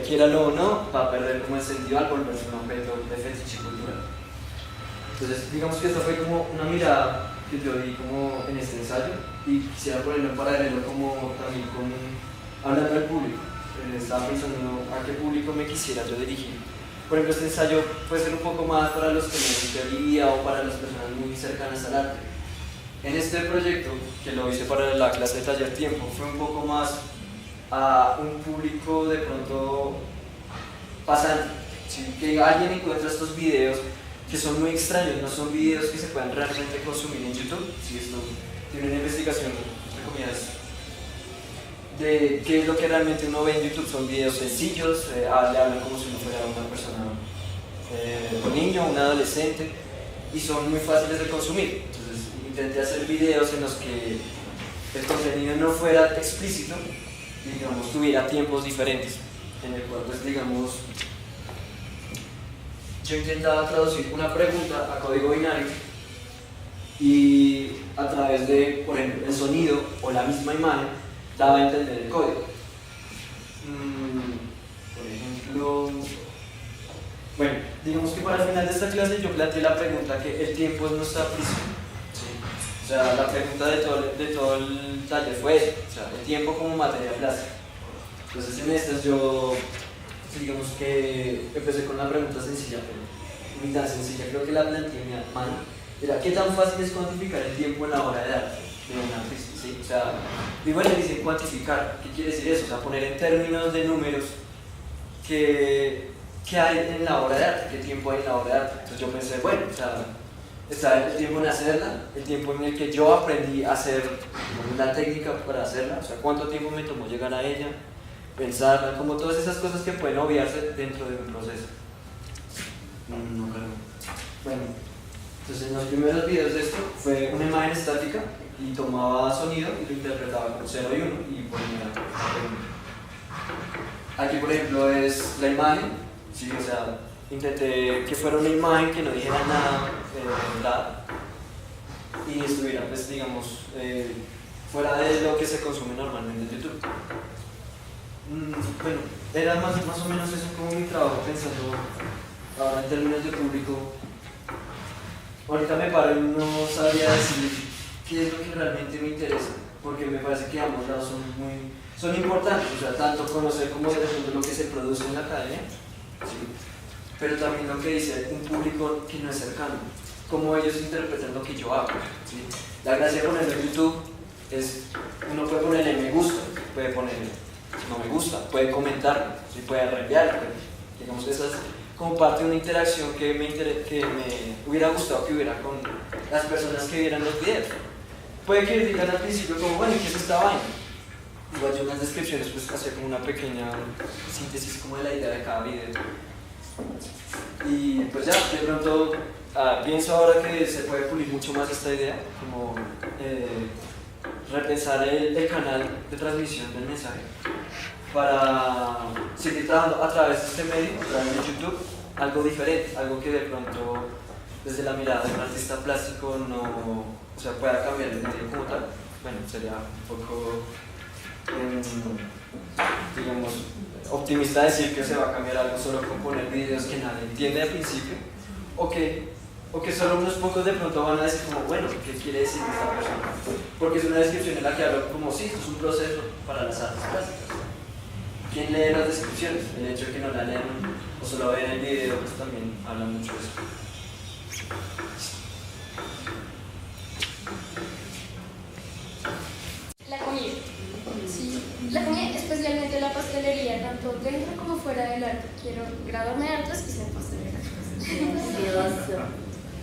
quiéralo o no, va a perder como el sentido al volverse un objeto de fetiche cultural. Entonces, digamos que esta fue como una mirada que yo di como en este ensayo, y quisiera ponerlo en paralelo como también hablando del público. Estaba pensando a qué público me quisiera yo dirigir. por ejemplo, este ensayo puede ser un poco más para los que leen teoría o para las personas muy cercanas al arte. En este proyecto, que lo hice para la clase de taller tiempo, fue un poco más a un público de pronto pasante, ¿sí? Que alguien encuentra estos videos que son muy extraños, no son videos que se puedan realmente consumir en YouTube. ¿Sí? Esto tiene una investigación, entre comillas, de qué es lo que realmente uno ve en YouTube. Son videos sencillos, le hablan como si uno fuera una persona, un niño, un adolescente, y son muy fáciles de consumir. Entonces intenté hacer videos en los que el contenido no fuera explícito, digamos, tuviera tiempos diferentes, en el cual, pues, digamos, yo intentaba traducir una pregunta a código binario y a través de, por ejemplo, el sonido o la misma imagen daba a entender el código. Por ejemplo, bueno, digamos que para el final de esta clase yo planteé la pregunta que el tiempo es nuestra prisión. ¿Sí? O sea, la pregunta de todo el taller fue eso, o sea, el tiempo como materia plástica. Entonces en estas yo, digamos que empecé con una pregunta sencilla, pero ni tan sencilla, creo que la planteé mal. Era, ¿qué tan fácil es cuantificar el tiempo en la obra de arte de un artista? ¿Sí? O sea, y bueno, dice cuantificar, ¿qué quiere decir eso? O sea, poner en términos de números qué hay en la obra de arte, qué tiempo hay en la obra de arte. Entonces yo pensé, bueno, o sea, está el tiempo en hacerla, el tiempo en el que yo aprendí a hacer una técnica para hacerla, o sea, cuánto tiempo me tomó llegar a ella, pensarla, como todas esas cosas que pueden obviarse dentro de un proceso. No creo. Bueno, entonces en los primeros videos de esto fue una imagen estática y tomaba sonido y lo interpretaba con 0 y 1 y ponía 1. Aquí, por ejemplo, es la imagen, ¿sí? O sea, intenté que fuera una imagen que no dijera nada y estuviera, pues, digamos, fuera de lo que se consume normalmente en YouTube. Bueno, era más o menos eso como mi trabajo, pensando ahora en términos de público. Ahorita me paro y no sabría decir qué es lo que realmente me interesa, porque me parece que ambos lados son importantes, o sea, tanto conocer como lo que se produce en la academia, ¿sí? Pero también lo que dice un público que no es cercano, cómo ellos interpretan lo que yo hago, ¿sí? La gracia de ponerlo en YouTube es, uno puede ponerle me gusta, puede ponerle no me gusta, puede comentarlo, ¿sí? Puede reenviarlo, digamos, esa es como parte de una interacción que me hubiera gustado que hubiera con las personas que vieran los videos. Puede que digan al principio como, bueno, ¿qué es esta vaina? Igual yo en las descripciones pues hacía como una pequeña síntesis como de la idea de cada video. Y pues ya, de pronto pienso ahora que se puede pulir mucho más esta idea, como repensar el canal de transmisión del mensaje para seguir trabajando a través de este medio, a través de YouTube, algo diferente, algo que de pronto desde la mirada de un artista plástico no, o sea, pueda cambiar el medio como tal. Bueno, sería un poco, digamos, optimista decir que se va a cambiar algo solo con poner videos que nadie entiende al principio, o que solo unos pocos de pronto van a decir como, bueno, ¿qué quiere decir esta persona? Porque es una descripción en la que hablo como, sí, esto es un proceso para las artes plásticas. ¿Quién lee las descripciones? El hecho de que no la lean o solo vean el video, pues también habla mucho de eso. La comida. Sí, la comida, especialmente la pastelería, tanto dentro como fuera del arte. Quiero graduarme de artes y ser pastelera.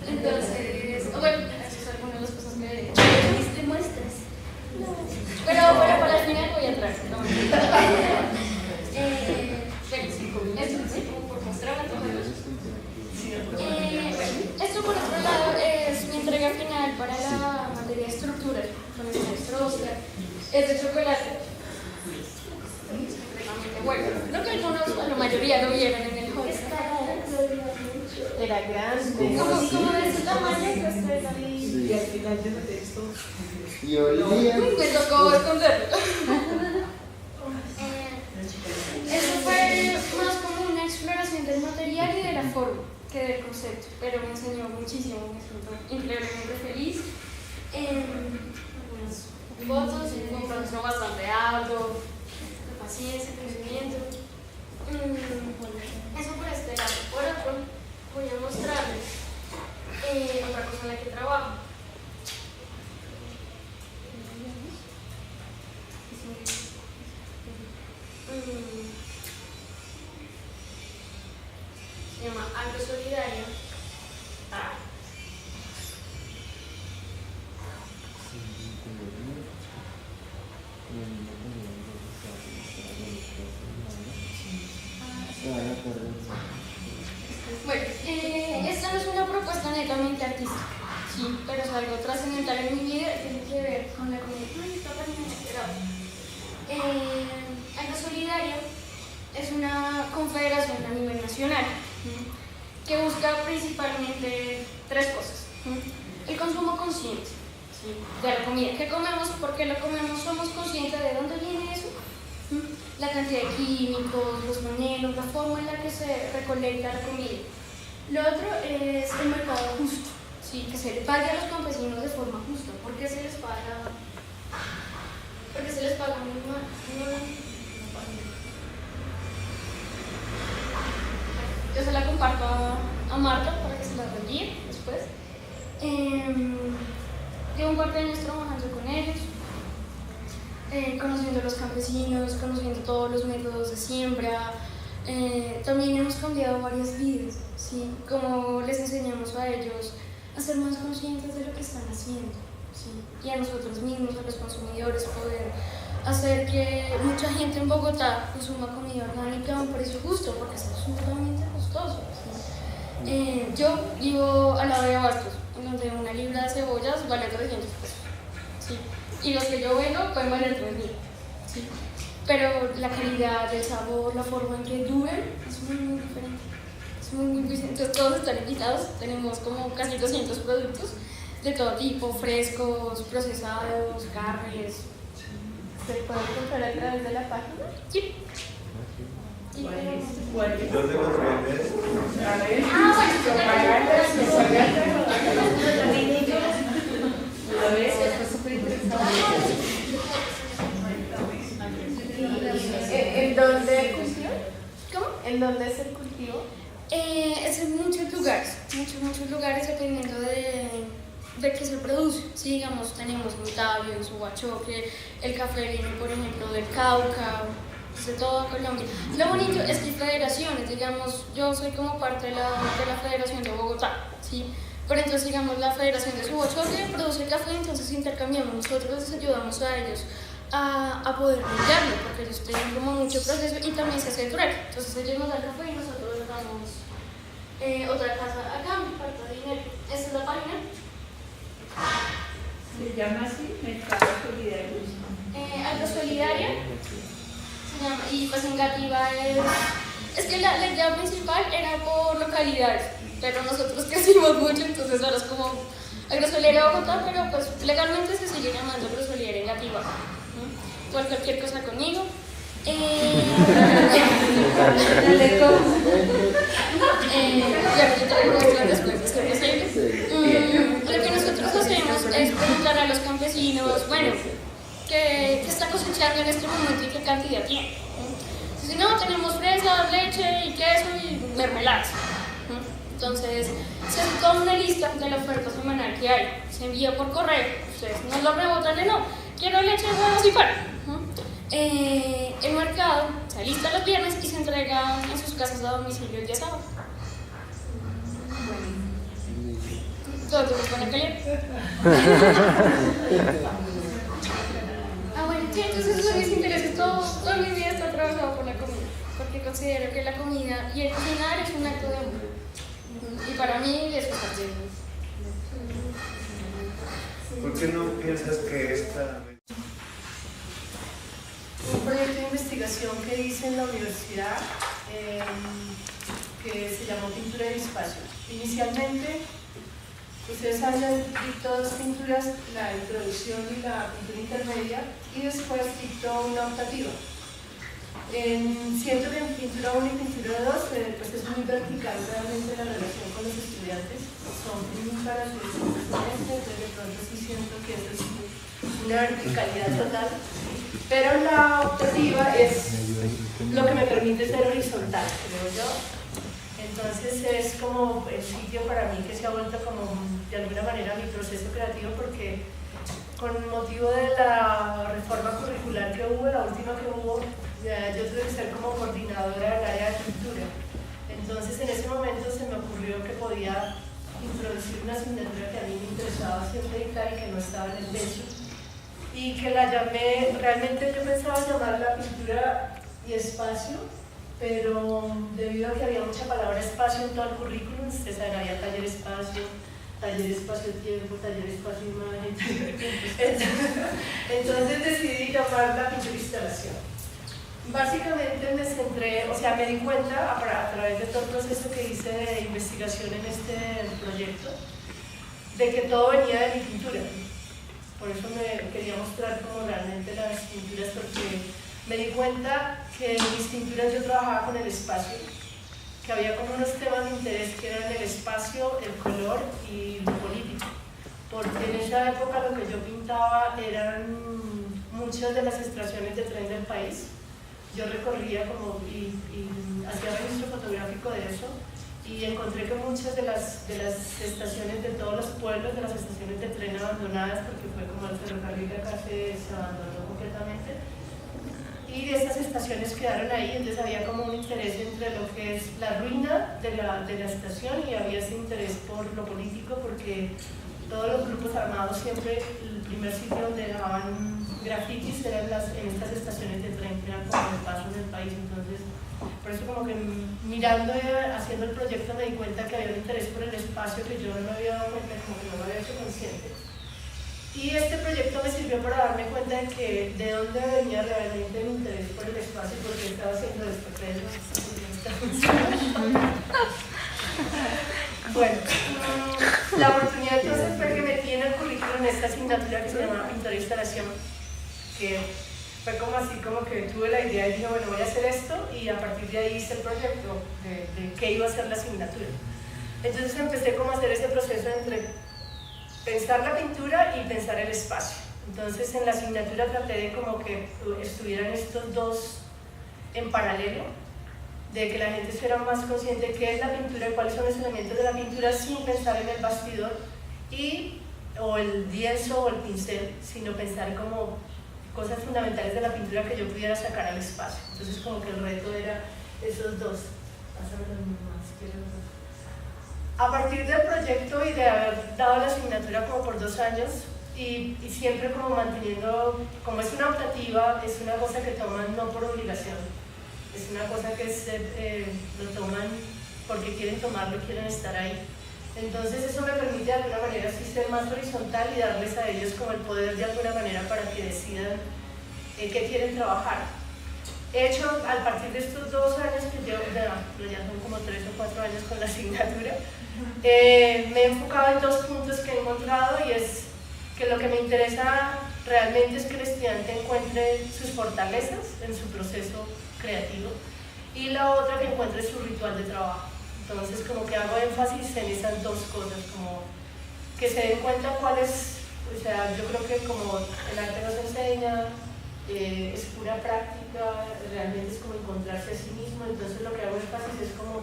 Entonces, bueno, eso es alguna de las cosas que me muestras. Pero para la final voy a entrar. No. Bueno, esto sí, como por mostrar a todos. Esto por otro lado es mi entrega final para la materia de estructura con el maestro Oscar. Es de chocolate. Bueno, creo que algunos, la mayoría lo vieron en el hall. Era grande. Como de ese tamaño, y al final yo me texto. Y olía. Me tocó esconderlo. Esto fue más como una exploración del material y de la forma que del concepto, pero me enseñó muchísimo, me siento increíblemente feliz. Algunas fotos, un proceso bastante arduo, de paciencia, conocimiento. Eso por este lado. Por otro, voy a mostrarles otra cosa en la que trabajo. Se llama Algo Solidario. Bueno, esta no es una propuesta netamente artística, sí, pero es algo trascendental en mi vida y tiene que ver con la comunidad. Algo Solidario es una confederación a nivel nacional que busca principalmente tres cosas. El consumo consciente de la comida que comemos, porque lo comemos, somos conscientes de dónde viene eso, la cantidad de químicos, los maneros, la forma en la que se recolecta la comida. Lo otro es el mercado justo, ¿sí? Que se le pague a los campesinos de forma justa. ¿Por qué se les paga? Porque se les paga muy mal. Yo se la comparto a Marta para que se la reenvíe después. Llevo un par de años trabajando con ellos, conociendo a los campesinos, conociendo todos los métodos de siembra. También hemos cambiado varias vidas, ¿sí? Como les enseñamos a ellos a ser más conscientes de lo que están haciendo, ¿sí? Y a nosotros mismos, a los consumidores, poder hacer que mucha gente en Bogotá consuma comida orgánica a un precio justo, porque es absolutamente costoso, ¿sí? Yo vivo al lado de Abastos, en donde una libra de cebollas vale 300 pesos, ¿sí? Y los que yo vendo pueden valer 3.000, ¿sí? Pero la calidad, el sabor, la forma en que duran es muy diferente. Es muy diferente. Entonces, todos están invitados. Tenemos como casi 200 productos de todo tipo, frescos, procesados, carnes. ¿Se puede comprar a través de la página? Sí. ¿Dónde lo vendes? ¿En dónde cultivo? ¿Cómo? ¿En dónde es el cultivo? Es en muchos lugares, dependiendo de qué se produce. Sí, digamos, tenemos Notavio, Subachoque, el café viene, por ejemplo, del Cauca, de toda Colombia. Lo bonito es que hay federaciones, digamos, yo soy como parte de la Federación de Bogotá, ¿sí? Pero entonces, digamos, la Federación de Subachoque produce café, entonces intercambiamos, nosotros les ayudamos a ellos a poder venderlo, porque ellos tienen como mucho proceso y también se hace trueque. Entonces ellos nos dan café y nosotros les damos otra casa a cambio, parte de dinero. Esta es la página. Se llama así, Mercado Solidario. Algo Solidario se llama, y pues en Gativa es que la idea principal era por localidades, pero nosotros crecimos mucho, entonces ahora es como Agrosolidaria Bogotá, pero pues legalmente se sigue llamando Agrosolidaria en Gativa. Cualquier cosa conmigo. Ya te traigo después, es posible. Lo que nosotros hacemos es preguntar a los campesinos, bueno, ¿qué está cosechando en este momento y qué cantidad tiene? Si no, tenemos fresas, leche y queso y mermeladas. Entonces, se hace toda una lista de la oferta semanal que hay. Se envía por correo. Ustedes no lo rebotan de no. Quiero leche, huevos y pan. El mercado se alista los viernes y se entrega en sus casas a domicilio el día sábado. Todo se pone caliente. Bueno, sí, entonces esos son mis intereses. Toda mi vida está atravesado por la comida, porque considero que la comida y el cocinar es un acto de amor. Y para mí eso es así. ¿Por qué no piensas que esta... Un proyecto de investigación que hice en la universidad que se llamó Pintura de Espacio. Inicialmente, ustedes saben, dictó dos pinturas, la introducción y la pintura intermedia, y después dictó una optativa. Siento que en pintura 1 y pintura 2 pues es muy vertical realmente la relación con los estudiantes, son para sus estudiantes, de pronto sí siento que eso es una verticalidad total, pero la optativa es lo que me permite ser horizontal, creo yo. Entonces es como el sitio para mí que se ha vuelto como de alguna manera mi proceso creativo, porque con motivo de la reforma curricular que hubo, la última que hubo, yo tuve que ser como coordinadora del área de cultura. Entonces en ese momento se me ocurrió que podía introducir una asignatura que a mí me interesaba siempre dictar y que no estaba en el techo, y que la llamé, realmente yo pensaba llamarla pintura y espacio, pero debido a que había mucha palabra espacio en todo el currículum, ustedes saben, había taller espacio, tiempo, taller espacio imagen. Entonces decidí llamarla pintura instalación. Básicamente me centré, o sea, me di cuenta a través de todo el proceso que hice de investigación en este proyecto, de que todo venía de mi pintura. Por eso me quería mostrar como realmente las pinturas, porque me di cuenta que en mis pinturas yo trabajaba con el espacio, que había como unos temas de interés que eran el espacio, el color y lo político, porque en esa época lo que yo pintaba eran muchas de las estaciones de tren del país. Yo recorría como y hacía registro fotográfico de eso, y encontré que muchas de las estaciones de todos los pueblos, de las estaciones de tren abandonadas, porque fue como el ferrocarril que acá se abandonó completamente, y estas estaciones quedaron ahí. Entonces había como un interés entre lo que es la ruina de la estación, y había ese interés por lo político, porque todos los grupos armados siempre, el primer sitio donde dejaban grafitis eran en estas estaciones de tren, que eran como el paso del país. Entonces, por eso como que mirando, haciendo el proyecto, me di cuenta que había un interés por el espacio que yo no me había dado cuenta, como que no me había hecho consciente. Y este proyecto me sirvió para darme cuenta de que de dónde venía realmente mi interés por el espacio, porque estaba haciendo esto, pero bueno, la oportunidad entonces fue que metí en el currículum esta asignatura que se llama pintura e instalación, que fue como así, como que tuve la idea y dije, bueno, voy a hacer esto, y a partir de ahí hice el proyecto de qué iba a ser la asignatura. Entonces empecé como a hacer ese proceso entre pensar la pintura y pensar el espacio. Entonces en la asignatura traté de como que estuvieran estos dos en paralelo, de que la gente fuera más consciente de qué es la pintura y cuáles son los elementos de la pintura, sin pensar en el bastidor o el lienzo o el pincel, sino pensar como cosas fundamentales de la pintura que yo pudiera sacar al espacio. Entonces como que el reto era esos dos. A partir del proyecto y de haber dado la asignatura como por 2 años, y siempre como manteniendo, como es una optativa, es una cosa que toman no por obligación, es una cosa que lo toman porque quieren tomarlo y quieren estar ahí. Entonces eso me permite de alguna manera sí ser más horizontal y darles a ellos como el poder de alguna manera para que decidan qué quieren trabajar. He hecho, a partir de estos 2 años que yo, ya son como 3 o 4 años con la asignatura, me he enfocado en 2 puntos que he encontrado, y es que lo que me interesa realmente es que el estudiante encuentre sus fortalezas en su proceso creativo, y la otra que encuentre su ritual de trabajo. Entonces como que hago énfasis en esas 2 cosas, como que se den cuenta cuál es, o sea, yo creo que como el arte nos enseña, es pura práctica, realmente es como encontrarse a sí mismo. Entonces lo que hago énfasis es como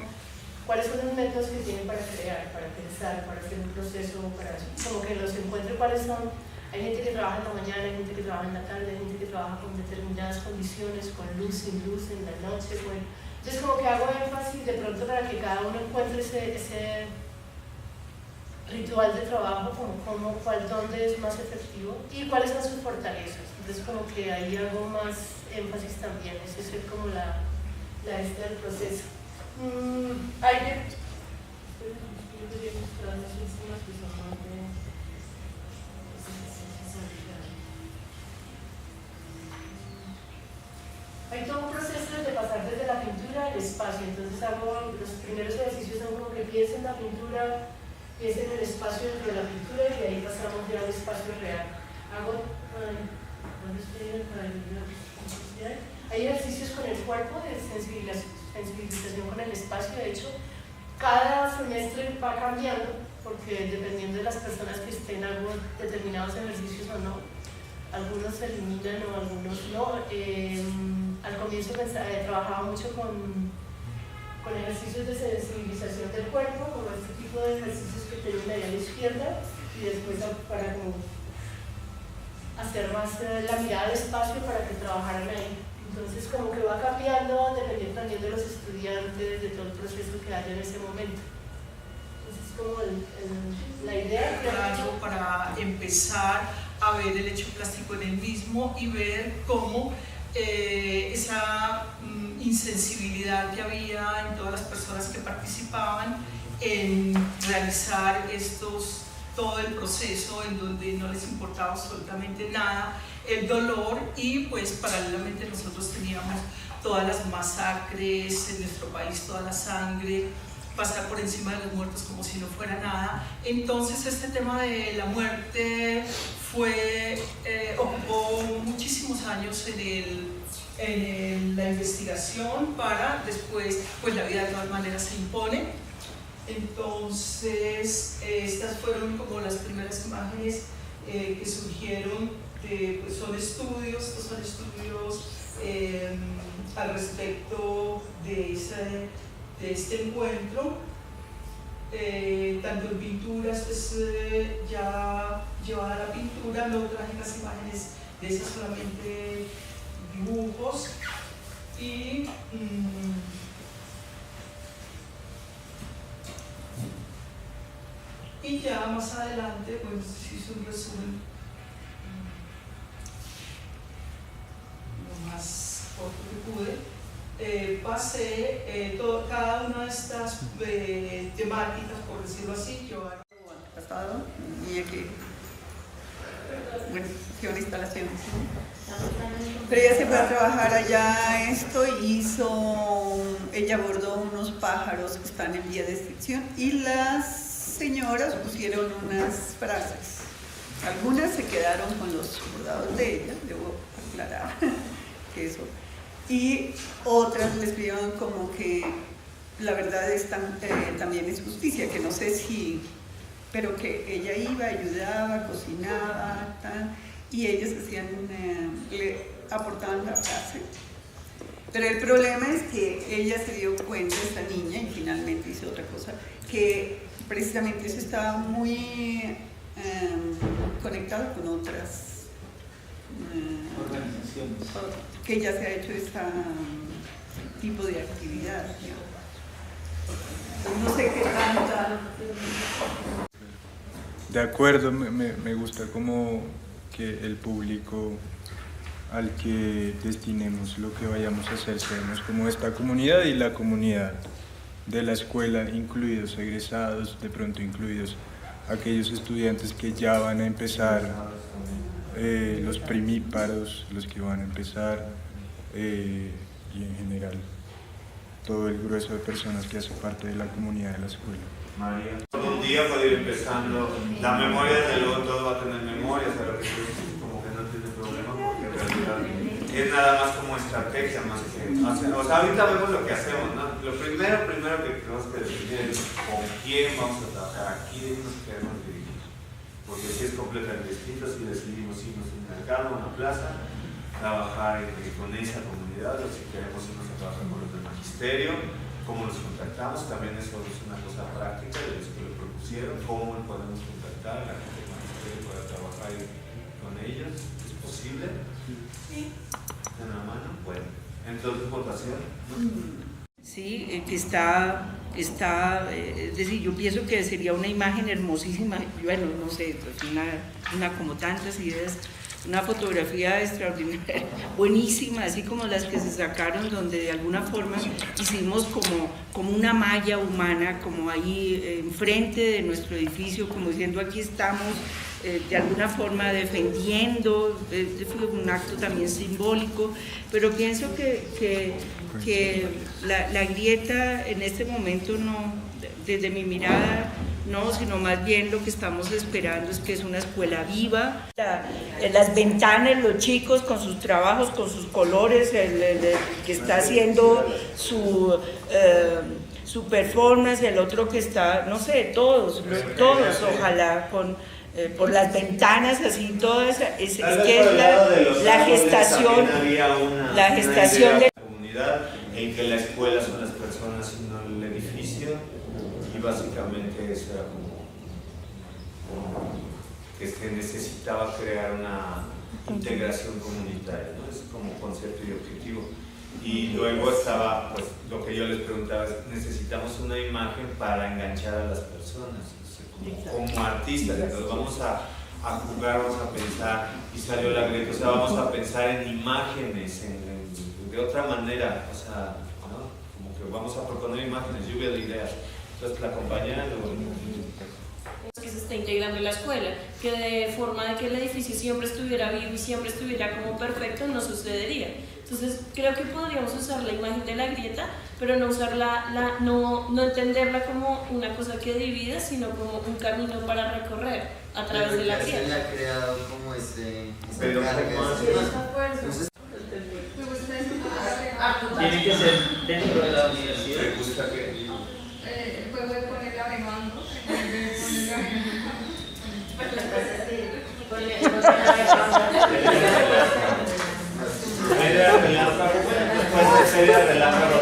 cuáles son los métodos que tienen para crear, para pensar, para hacer un proceso, para como que los encuentre cuáles son. Hay gente que trabaja en la mañana, hay gente que trabaja en la tarde, hay gente que trabaja con determinadas condiciones, con luz, sin luz, en la noche. Bueno. Entonces como que hago énfasis de pronto para que cada uno encuentre ese ritual de trabajo, como dónde es más efectivo y cuáles son sus fortalezas. Entonces como que ahí hago más énfasis también, ese es como la del proceso. Hay todo un proceso de pasar desde la pintura al espacio. Entonces hago, los primeros ejercicios son como que piensen en la pintura, piensen en el espacio dentro de la pintura, y de ahí pasamos ya al espacio real. Hay ejercicios con el cuerpo de sensibilización con el espacio. De hecho, cada semestre va cambiando, porque dependiendo de las personas que estén, hago determinados ejercicios o no. Algunos se eliminan o algunos no. al comienzo trabajaba mucho con ejercicios de sensibilización del cuerpo, como este tipo de ejercicios que tienen ahí a la izquierda, y después para como hacer más la mirada despacio para que trabajaran ahí. Entonces como que va cambiando dependiendo también de los estudiantes, de todo el proceso que haya en ese momento. Entonces es como la idea. Claro, para empezar a ver el hecho plástico en el mismo y ver cómo esa insensibilidad que había en todas las personas que participaban en realizar todo el proceso en donde no les importaba absolutamente nada el dolor, y pues paralelamente nosotros teníamos todas las masacres en nuestro país, toda la sangre, pasar por encima de los muertos como si no fuera nada. Entonces este tema de la muerte ocupó muchísimos años en la investigación, para después, pues la vida de todas maneras se impone. Entonces estas fueron como las primeras imágenes que surgieron, pues estos son estudios al respecto de este encuentro, tanto en pinturas, pues ya llevada la pintura, no traje las imágenes de esas, solamente dibujos, y ya más adelante, pues se hizo un resumen lo más corto que pude. Pasé cada una de estas temáticas, por decirlo así. Yo pasado, y aquí, bueno, hicieron instalaciones. Pero ella se fue a trabajar allá ella bordó unos pájaros que están en vía de extinción, y las señoras pusieron unas frases. Algunas se quedaron con los bordados de ella, debo aclarar que eso. Y otras le escribieron como que la verdad también es justicia, que no sé si, pero que ella iba, ayudaba, cocinaba, tal, y ellos le aportaban la frase. Pero el problema es que ella se dio cuenta, esta niña, y finalmente hizo otra cosa, que precisamente eso estaba muy conectado con otras organizaciones, que ya se ha hecho este tipo de actividad. No sé qué tanta. De acuerdo, me gusta como que el público al que destinemos lo que vayamos a hacer, seamos como esta comunidad y la comunidad de la escuela, incluidos egresados, de pronto incluidos aquellos estudiantes que ya van a empezar, los primíparos, los que van a empezar, y en general todo el grueso de personas que hacen parte de la comunidad de la escuela. María, un día puede ir empezando, la memoria, desde luego todo va a tener memoria, o sea, lo que tú dices como que no tiene problema, porque en realidad es nada más como estrategia, más que, o sea, ahorita vemos lo que hacemos, ¿no? Lo primero que tenemos que definir es con quién vamos a trabajar, a quién nos queremos dirigir, porque si es completamente distinto si decidimos irnos a un mercado, a una plaza, trabajar con esa comunidad, o si queremos irnos a trabajar con los del magisterio, cómo nos contactamos, también eso es una cosa práctica de los que lo propusieron, cómo podemos contactar a la gente del magisterio para trabajar con ellos, ¿es posible? Sí. ¿En la mano? Bueno, entonces votación. Sí, que está, es decir, yo pienso que sería una imagen hermosísima, bueno, no sé, una como tantas ideas, una fotografía extraordinaria, buenísima, así como las que se sacaron, donde de alguna forma hicimos como una malla humana, como ahí enfrente de nuestro edificio, como diciendo aquí estamos, de alguna forma defendiendo, fue un acto también simbólico, pero pienso que la grieta en este momento no, desde mi mirada, no, sino más bien lo que estamos esperando es que es una escuela viva. Las ventanas, los chicos con sus trabajos, con sus colores, el que está haciendo su performance, el otro que está, no sé, todos, ojalá, por las ventanas, así todas, es que es la gestación, la gestación de la comunidad, en que la escuela son las personas y no el edificio, y básicamente eso era como que se necesitaba crear una integración comunitaria, ¿no? Es como concepto y objetivo. Y luego estaba, pues lo que yo les preguntaba es, necesitamos una imagen para enganchar a las personas, como artistas, entonces vamos a jugar, vamos a pensar, y salió la Greta, o sea, vamos a pensar en imágenes, de otra manera, o sea, ¿no? Como que vamos a proponer imágenes, lluvia de ideas. Entonces la compañera que se está integrando en la escuela, que de forma de que el edificio siempre estuviera vivo y siempre estuviera como perfecto no sucedería. Entonces creo que podríamos usar la imagen de la grieta, pero no usarla, no entenderla como una cosa que divide, sino como un camino para recorrer a través de la grieta. Se le ha creado como pero tiene que ser dentro de la universidad. ¿Te gusta que? El juego de poner la remando. Feria Relámpago, después de Feria Relámpago